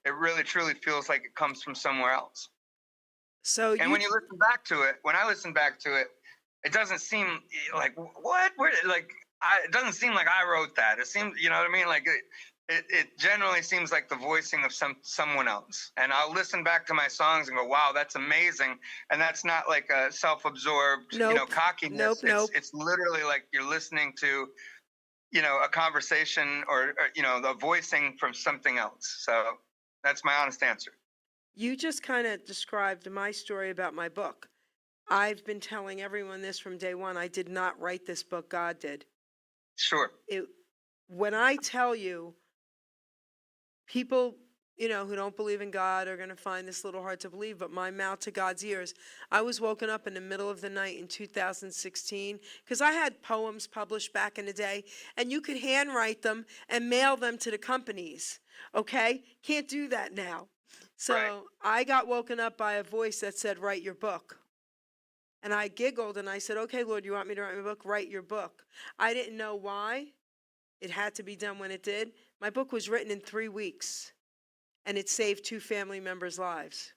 really truly feels like it comes from somewhere else. So And when you listen back to it, when I listen back to it, it doesn't seem like what? It doesn't seem like I wrote that. It seems, you know what I mean? Like it generally seems like the voicing of someone else. And I'll listen back to my songs and go, wow, that's amazing. And that's not like a self-absorbed, cockiness. It's literally like you're listening to, a conversation, or the voicing from something else. So that's my honest answer. You just kind of described my story about my book. I've been telling everyone this from day one. I did not write this book, God did. Sure. When I tell you, people, who don't believe in God are going to find this a little hard to believe, but my mouth to God's ears. I was woken up in the middle of the night in 2016 because I had poems published back in the day, and you could handwrite them and mail them to the companies, okay? Can't do that now. So Right. I got woken up by a voice that said, write your book. And I giggled and I said, okay, Lord, you want me to write my book? Write your book. I didn't know why it had to be done when it did. My book was written in 3 weeks, and it saved 2 family members' lives.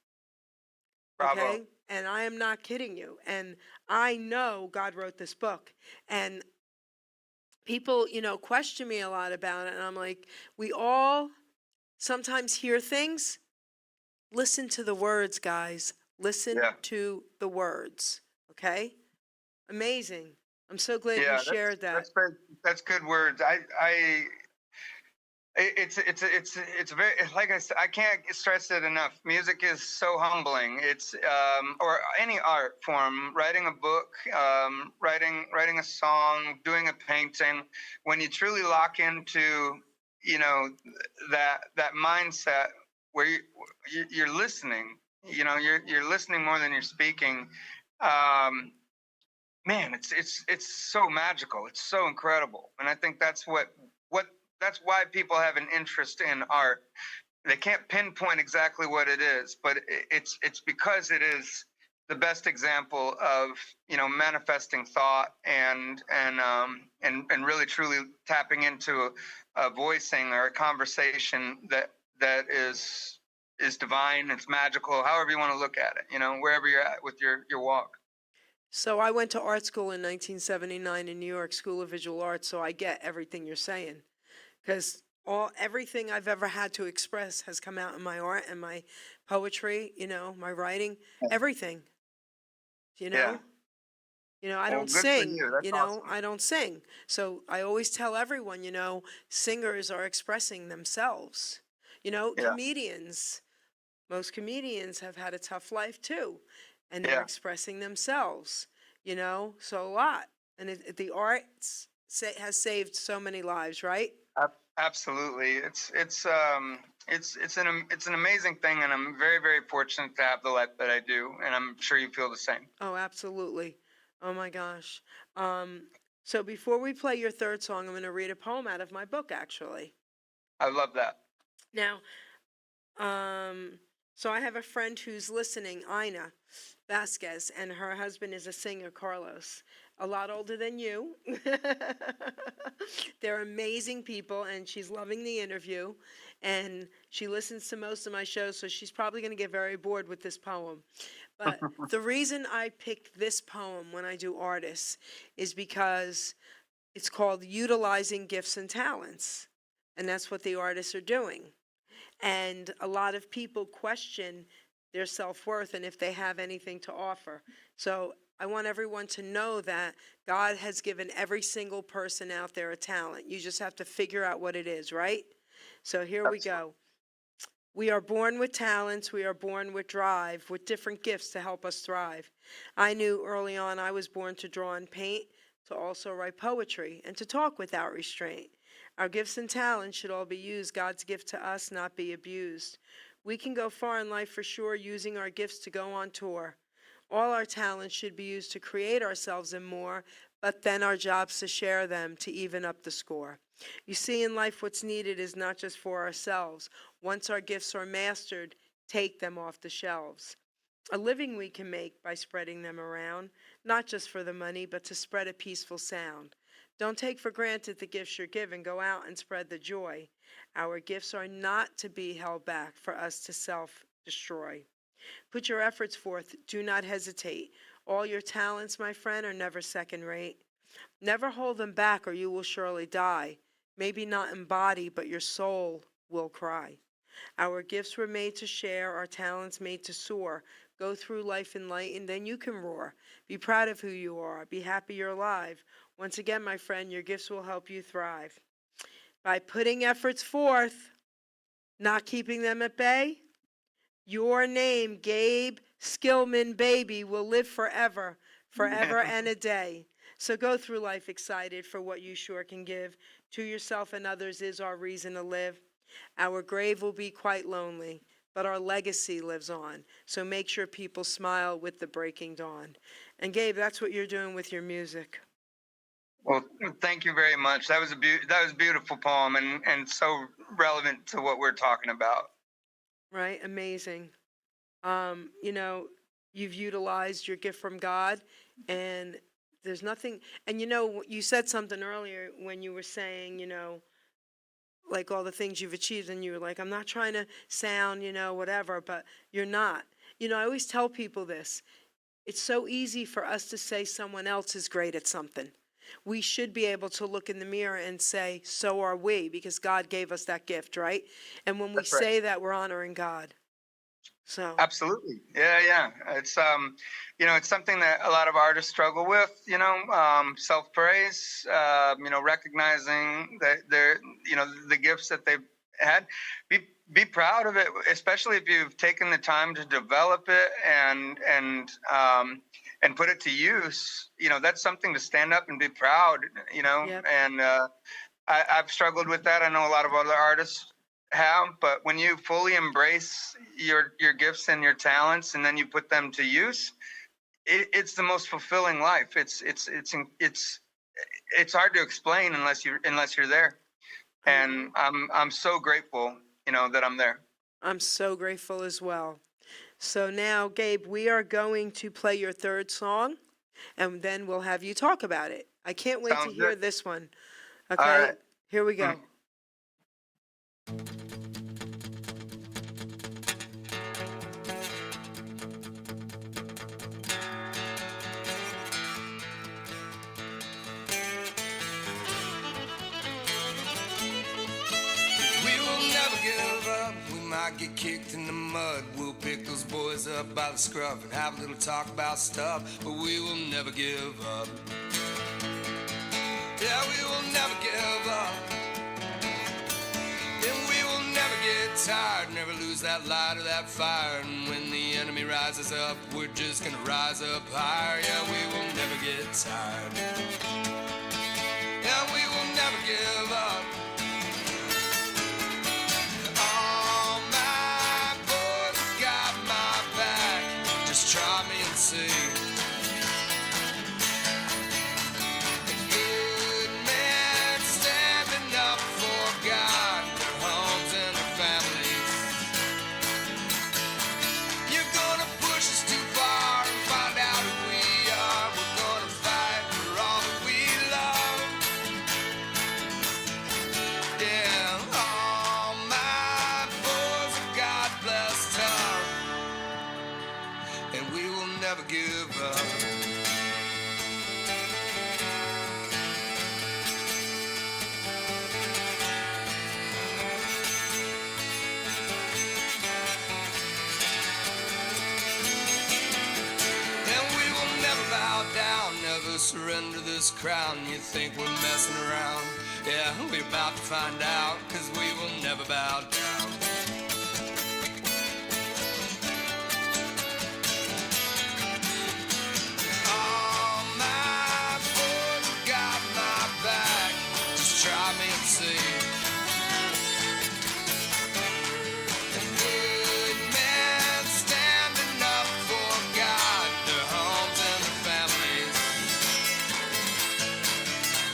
Bravo. Okay? And I am not kidding you. And I know God wrote this book. And people, question me a lot about it. And I'm like, we all sometimes hear things. Listen to the words, guys. Listen to the words. Okay? Amazing. I'm so glad you shared that. That's good words. It's very, like I said, I can't stress it enough. Music is so humbling. It's or any art form, writing a book, writing a song, doing a painting. When you truly lock into, that mindset where you're listening, you're listening more than you're speaking. Man, it's so magical. It's so incredible, and I think that's that's why people have an interest in art. They can't pinpoint exactly what it is, but it's because it is the best example of manifesting thought and really truly tapping into a voicing or a conversation that is divine. It's magical. However you want to look at it, wherever you're at with your walk. So I went to art school in 1979 in New York, School of Visual Arts, so I get everything you're saying. Because everything I've ever had to express has come out in my art and my poetry, my writing, everything, you Yeah. know? I Well, don't good for sing, you. That's awesome. I don't sing. So I always tell everyone, singers are expressing themselves. Yeah. Comedians, most comedians have had a tough life too, and they're Yeah. expressing themselves, so a lot. And the arts has saved so many lives, right? Absolutely. It's an amazing thing, and I'm very, very fortunate to have the life that I do, and I'm sure you feel the same. Oh, absolutely. Oh my gosh. So before we play your third song, I'm going to read a poem out of my book, actually. I love that. Now, so I have a friend who's listening, Ina Vasquez, and her husband is a singer, Carlos, a lot older than you. They're amazing people, and she's loving the interview, and she listens to most of my shows, so she's probably going to get very bored with this poem. But the reason I pick this poem when I do artists is because it's called Utilizing Gifts and Talents, and that's what the artists are doing. And a lot of people question their self-worth and if they have anything to offer. So I want everyone to know that God has given every single person out there a talent. You just have to figure out what it is, right? So here we go. We are born with talents. We are born with drive, with different gifts to help us thrive. I knew early on I was born to draw and paint, to also write poetry, and to talk without restraint. Our gifts and talents should all be used. God's gift to us, not be abused. We can go far in life for sure, using our gifts to go on tour. All our talents should be used to create ourselves and more, but then our jobs to share them to even up the score. You see, in life, what's needed is not just for ourselves. Once our gifts are mastered, take them off the shelves. A living we can make by spreading them around, not just for the money, but to spread a peaceful sound. Don't take for granted the gifts you're given. Go out and spread the joy. Our gifts are not to be held back for us to self-destroy. Put your efforts forth. Do not hesitate. All your talents, my friend, are never second rate. Never hold them back or you will surely die. Maybe not in body, but your soul will cry. Our gifts were made to share, our talents made to soar. Go through life enlightened, then you can roar. Be proud of who you are. Be happy you're alive. Once again, my friend, your gifts will help you thrive. By putting efforts forth, not keeping them at bay, your name, Gabe Schillman, baby, will live forever, forever and a day. So go through life excited for what you sure can give. To yourself and others is our reason to live. Our grave will be quite lonely, but our legacy lives on. So make sure people smile with the breaking dawn. And Gabe, that's what you're doing with your music. Well, thank you very much. That was a beautiful poem, and so relevant to what we're talking about. Right? Amazing. You've utilized your gift from God, and there's nothing, and you said something earlier when you were saying, like all the things you've achieved, and you were like, I'm not trying to sound, whatever, but you're not. I always tell people this. It's so easy for us to say someone else is great at something. We should be able to look in the mirror and say, so are we, because God gave us that gift, right? And when we That's right. say that, we're honoring God. So Absolutely. Yeah. It's it's something that a lot of artists struggle with, self-praise, recognizing that they're, the gifts that they've had. Be proud of it, especially if you've taken the time to develop it and put it to use. That's something to stand up and be proud, Yep. and I've struggled with that. I know a lot of other artists have, but when you fully embrace your gifts and your talents and then you put them to use, it's the most fulfilling life. It's hard to explain unless you're there. And I'm so grateful, that I'm there. I'm so grateful as well. So now, Gabe, we are going to play your third song, and then we'll have you talk about it. I can't wait to Sounds hear good. this one. Okay, All right. here we go. might get kicked in the mud. We'll pick those boys up by the scruff and have a little talk about stuff, but we will never give up. Yeah, we will never give up. And we will never get tired, never lose that light or that fire. And when the enemy rises up, we're just gonna rise up higher. Yeah, we will never get tired. Yeah, we will never give up. All my boys have got my back. Just try me and see. A good man standing up for God, their homes and their families. You're gonna push us too far and find out who we are. We're gonna fight for all that we love. Yeah, all my boys have God blessed tough, and we will never give up. And we will never bow down, never surrender this crown. You think we're messing around? Yeah, we're about to find out, 'cause we will never bow down. All my boys have got my back. Just try me and see. A good man standing up for God, their homes and their families.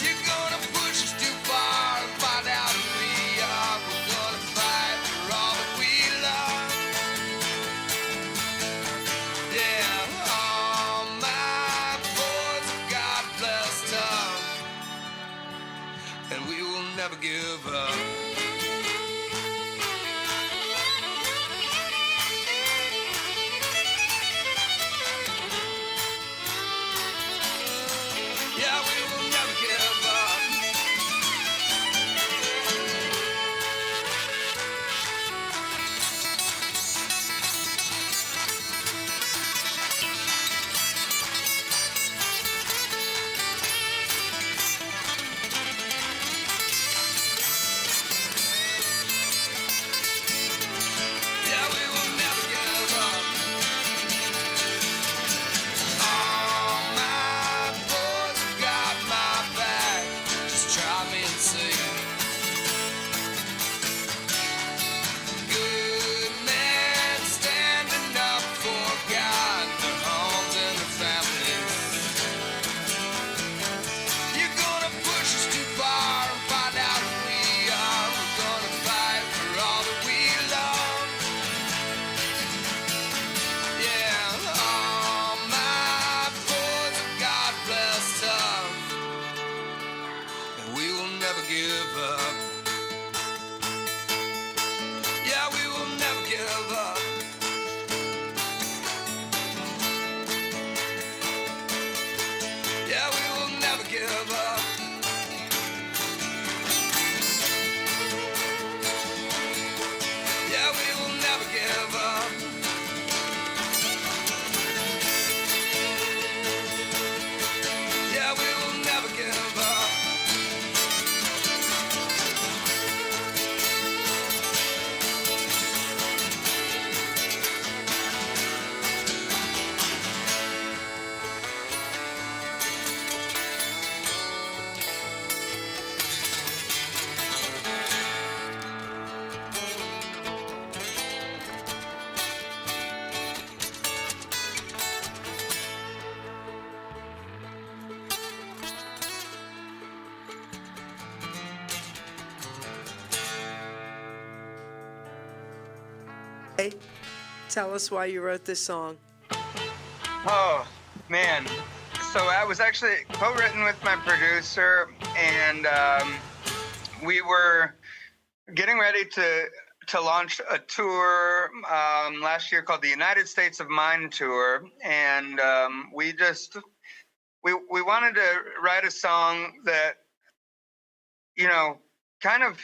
You're gonna push us too far and find out who we are. We're gonna fight for all that we love. Yeah, all my boys have God blessed tough, and we will never give up. Yeah, we will never give up. Yeah, we will never give up. All my boys have got my back. Just try me and see. Good men standing up for God, their homes and their families. You're gonna push us too far and find out who we are. We're gonna fight for all that we love. Yeah, all my boys have God blessed tough, and we will never give up. Yeah, we will never give up. Yeah, we will never give up. Yeah, we will never give up. Yeah, we will never give up. Hey, tell us why you wrote this song. Oh, man. So I was actually co-written with my producer, and we were getting ready to launch a tour last year called the United States of Mind Tour, and we wanted to write a song that, you know, kind of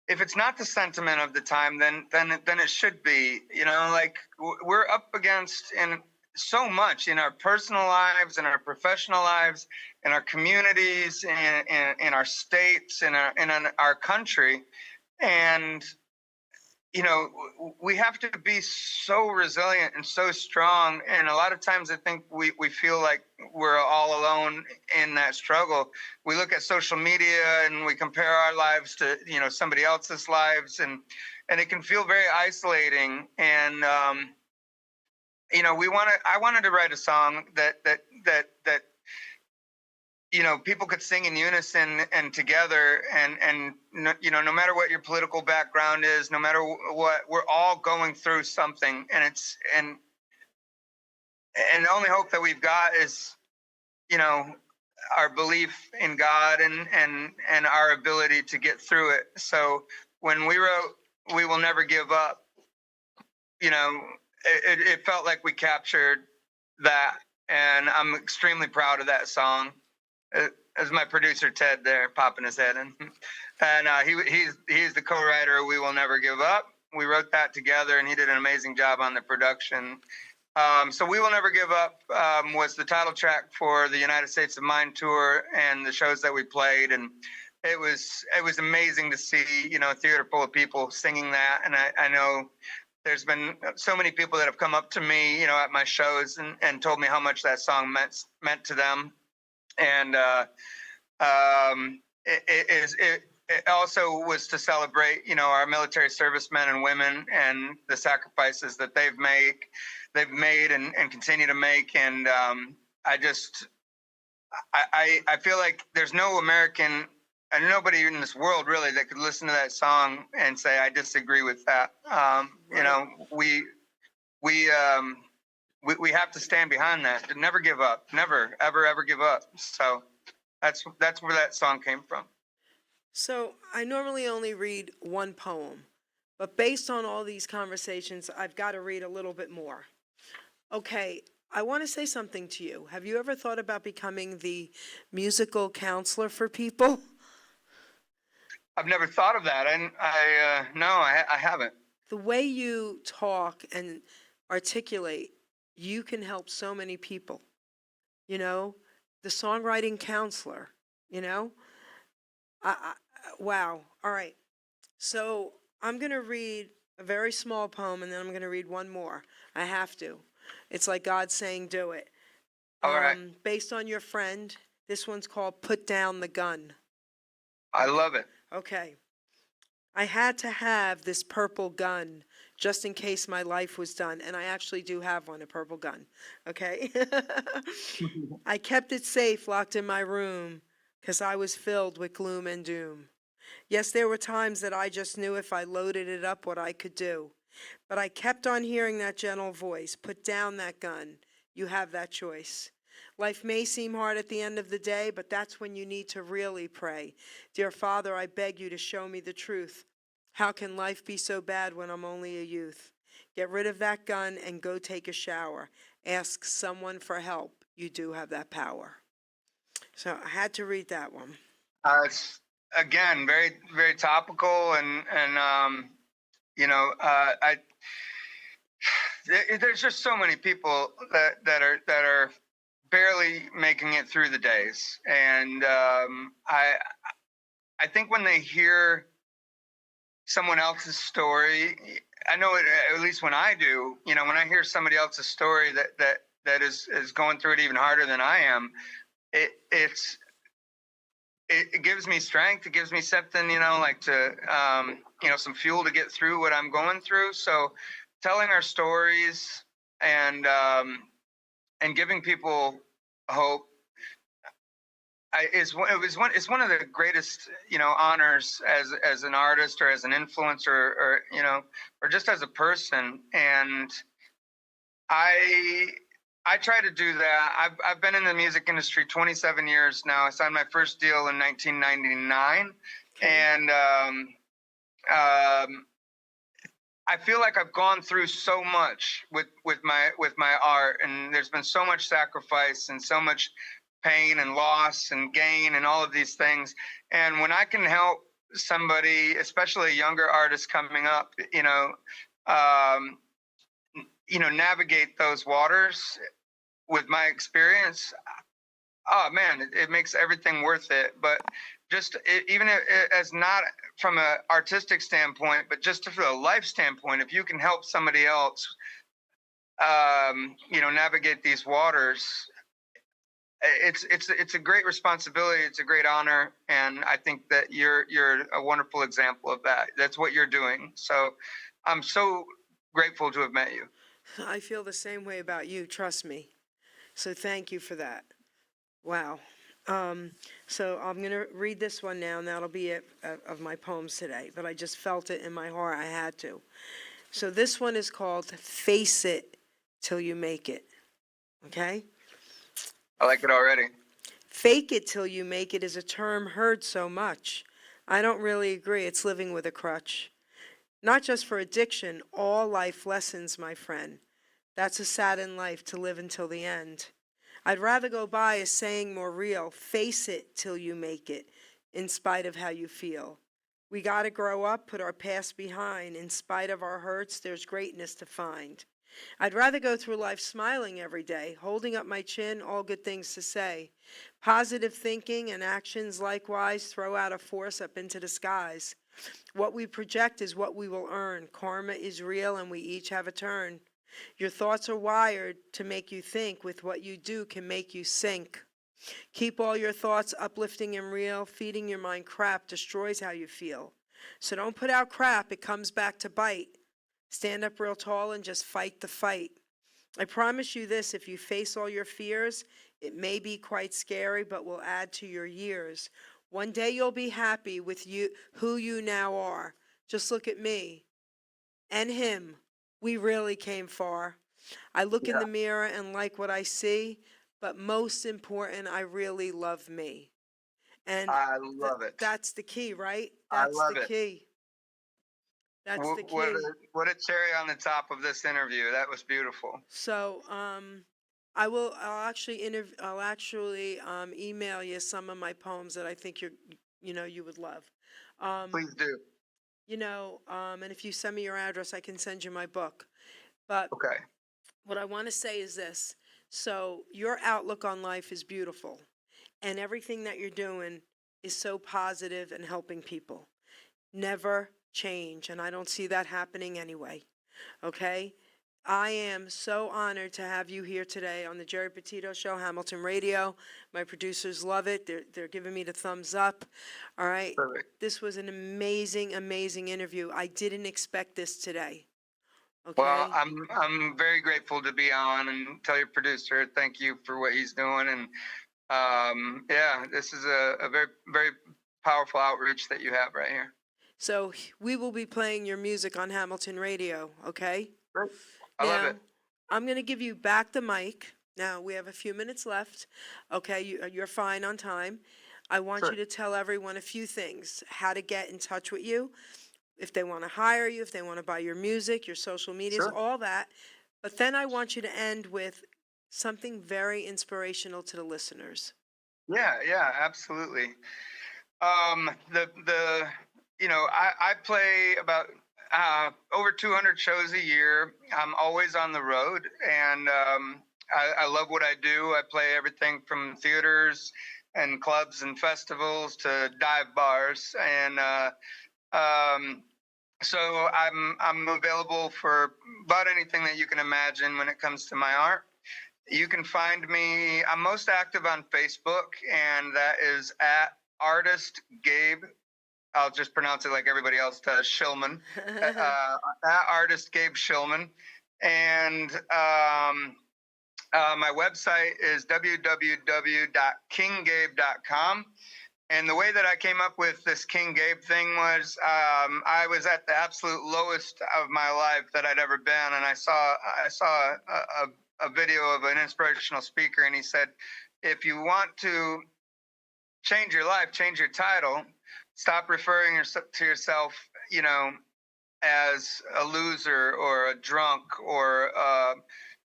if it's not the sentiment of the time, then it should be. You know, like we're up against in so much in our personal lives, in our professional lives, in our communities, in our states, in our country, and you know, we have to be so resilient and so strong. And a lot of times I think we feel like we're all alone in that struggle. We look at social media and we compare our lives to, you know, somebody else's lives, and it can feel very isolating. And, you know, I wanted to write a song that you know, people could sing in unison and together, and you know, no matter what your political background is, no matter what, we're all going through something, and the only hope that we've got is, you know, our belief in God and our ability to get through it. So when we wrote "We Will Never Give Up," you know, it felt like we captured that, and I'm extremely proud of that song. As my producer Ted there popping his head in, and he's the co-writer of "We Will Never Give Up." We wrote that together, and he did an amazing job on the production. So "We Will Never Give Up" was the title track for the United States of Mind tour and the shows that we played, and it was amazing to see, you know, a theater full of people singing that. And I know there's been so many people that have come up to me, you know, at my shows and told me how much that song meant to them. And it also was to celebrate, you know, our military servicemen and women and the sacrifices that they've made and continue to make. And I feel like there's no American and nobody in this world really that could listen to that song and say, I disagree with that. You know, we have to stand behind that. Never give up. Never, ever give up. So that's where that song came from. So I normally only read one poem, but based on all these conversations, I've got to read a little bit more. Okay, I want to say something to you. Have you ever thought about becoming the musical counselor for people? I've never thought of that. No, I haven't. The way you talk and articulate, you can help so many people. You know, the songwriting counselor, you know? Wow. All right. So I'm going to read a very small poem, and then I'm going to read one more. I have to. It's like God saying, do it. All right. Based on your friend, this one's called Put Down the Gun. I love it. Okay. I had to have this purple gun just in case my life was done. And I actually do have one, a purple gun. Okay. I kept it safe, locked in my room, because I was filled with gloom and doom. Yes, there were times that I just knew if I loaded it up what I could do. But I kept on hearing that gentle voice, put down that gun. You have that choice. Life may seem hard at the end of the day, but that's when you need to really pray. Dear Father, I beg you to show me the truth. How can life be so bad when I'm only a youth? Get rid of that gun and go take a shower. Ask someone for help. You do have that power. So I had to read that one. It's, again, very, very topical, and you know, there's just so many people that are barely making it through the days, and I think when they hear someone else's story, I know it, at least when I do, you know, when I hear somebody else's story that is going through it even harder than I am, it gives me strength. It gives me something, you know, like to, you know, some fuel to get through what I'm going through. So telling our stories and giving people hope it's one of the greatest, you know, honors as an artist or as an influencer or, you know, or just as a person. And I try to do that. I've been in the music industry 27 years now. I signed my first deal in 1999, and I feel like I've gone through so much with my art, and there's been so much sacrifice and so much pain and loss and gain and all of these things. And when I can help somebody, especially younger artists coming up, um, navigate those waters with my experience, oh man, it makes everything worth it. But just even as not from an artistic standpoint, but just from a life standpoint, if you can help somebody else, navigate these waters, it's a great responsibility. It's a great honor, and I think that you're a wonderful example of that. That's what you're doing. So I'm so grateful to have met you. I feel the same way about you, trust me. So thank you for that. Wow. So I'm going to read this one now, and that'll be it of my poems today. But I just felt it in my heart. I had to. So this one is called Face It Till You Make It. Okay? I like it already. Fake it till you make it is a term heard so much. I don't really agree. It's living with a crutch. Not just for addiction, all life lessons, my friend. That's a saddened life to live until the end. I'd rather go by a saying more real, face it till you make it, in spite of how you feel. We gotta grow up, put our past behind. In spite of our hurts, there's greatness to find. I'd rather go through life smiling every day, holding up my chin, all good things to say. Positive thinking and actions likewise throw out a force up into the skies. What we project is what we will earn. Karma is real and we each have a turn. Your thoughts are wired to make you think. With what you do can make you sink. Keep all your thoughts uplifting and real. Feeding your mind crap destroys how you feel. So don't put out crap, it comes back to bite. Stand up real tall and just fight the fight. I promise you this, if you face all your fears, it may be quite scary, but will add to your years. One day you'll be happy with you, who you now are. Just look at me and him. We really came far. I look in the mirror and like what I see, but most important, I really love me. And I love it. that's the key, right? I That's love the it. key. That's the What key. what a cherry on the top of this interview. That was beautiful. So, I'll actually email you some of my poems that I think you would love. Please do. And if you send me your address, I can send you my book. But Okay. what I want to say is this. So, your outlook on life is beautiful, and everything that you're doing is so positive and helping people. Never change, and I don't see that happening anyway. Okay? I am so honored to have you here today on the Geri Petito Show, Hamilton Radio. My producers love it. They're giving me the thumbs up. All right. Perfect. This was an amazing, amazing interview. I didn't expect this today. Okay. Well, I'm very grateful to be on, and tell your producer thank you for what he's doing. And this is a very, very powerful outreach that you have right here. So we will be playing your music on Hamilton Radio. Okay. Great. I love it. I'm going to give you back the mic. Now, we have a few minutes left. Okay, you're fine on time. I want Sure. you to tell everyone a few things, how to get in touch with you, if they want to hire you, if they want to buy your music, your social medias, Sure. all that. But then I want you to end with something very inspirational to the listeners. Yeah, absolutely. I play about over 200 shows a year. I'm always on the road, and I love what I do. I play everything from theaters and clubs and festivals to dive bars, and so I'm available for about anything that you can imagine when it comes to my art. You can find me. I'm most active on Facebook, and that is at artist Gabe. I'll just pronounce it like everybody else does, Schillman. At artist Gabe Schillman. And my website is www.kinggabe.com. And the way that I came up with this King Gabe thing was I was at the absolute lowest of my life that I'd ever been, and I saw a video of an inspirational speaker, and he said, if you want to change your life, change your title. Stop referring to yourself, as a loser or a drunk or,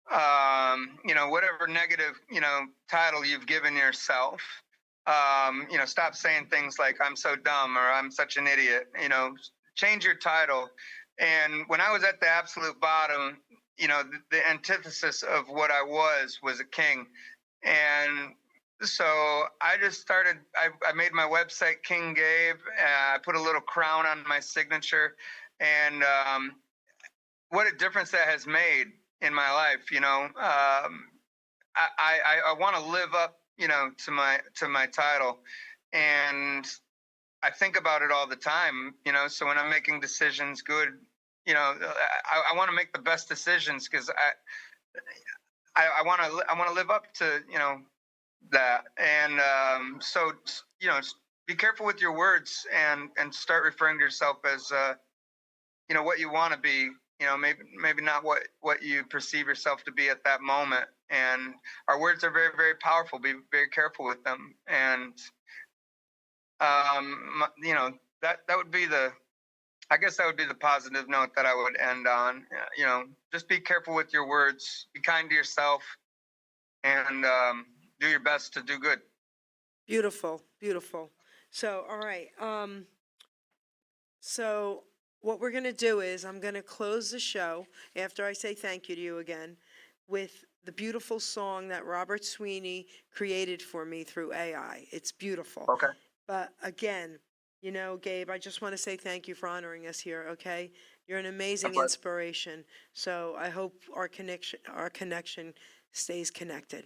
whatever negative, title you've given yourself. Stop saying things like "I'm so dumb" or "I'm such an idiot." Change your title. And when I was at the absolute bottom, the antithesis of what I was a king. And so I just started. I made my website King Gabe. I put a little crown on my signature, and what a difference that has made in my life. I want to live up, to my title, and I think about it all the time. So when I'm making decisions, I want to make the best decisions because I want to live up to that. And so be careful with your words and start referring to yourself as what you want to be. Maybe not what you perceive yourself to be at that moment. And our words are very, very powerful. Be very careful with them. And that would be I guess that would be the positive note that I would end on. Just be careful with your words. Be kind to yourself, and do your best to do good. Beautiful, beautiful. So, all right. So what we're going to do is I'm going to close the show after I say thank you to you again with the beautiful song that Robert Sweeney created for me through AI. It's beautiful. Okay. But again, Gabe, I just want to say thank you for honoring us here, okay? You're an amazing inspiration. So I hope our connection stays connected.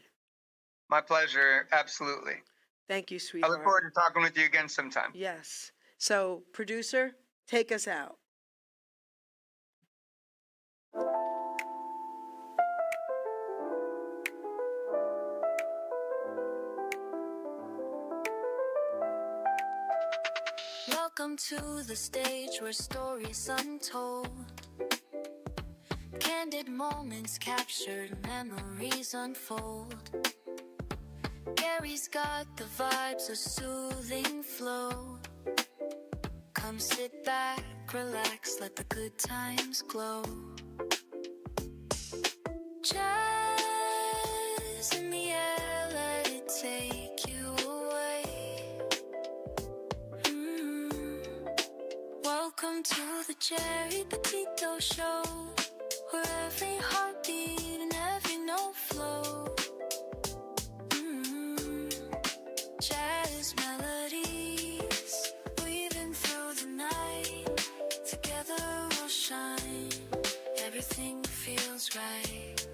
My pleasure. Absolutely. Thank you, I sweetheart. look forward to talking with you again sometime. Yes. So, producer, take us out. Welcome to the stage where stories untold, candid moments captured, memories unfold. Gary's got the vibes, a soothing flow. Come sit back, relax, let the good times glow. Jazz in the air, let it take you away. Welcome to the Geri Petito Show, where every heartbeat and every note flow. Jazz melodies weaving through the night. Together we'll shine. Everything feels right.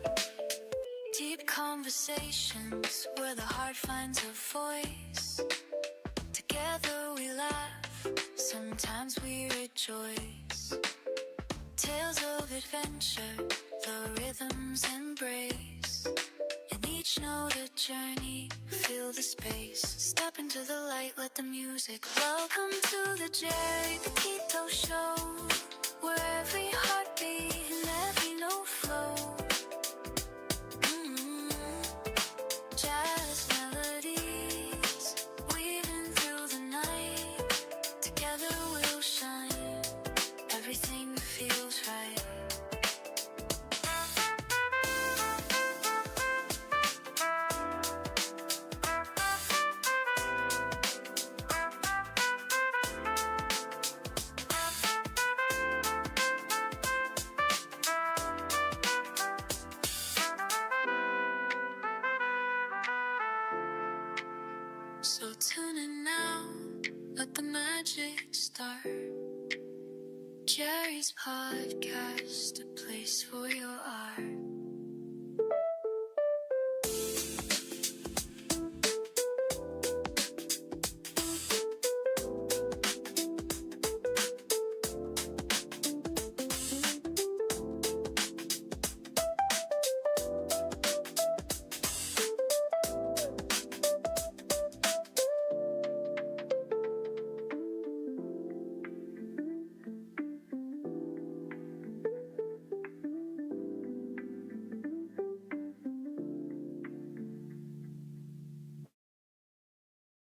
Deep conversations where the heart finds a voice. Together we laugh, sometimes we rejoice. Tales of adventure, the rhythms embrace. In each note a journey, feel the space. Step into the light, let the music. Welcome to the Geri Petito Show, where every heartbeat and every note flow. Jazz melodies weaving through the night. Together we'll shine. Everything feels right. So tune in now, let the magic start. Geri's podcast, a place for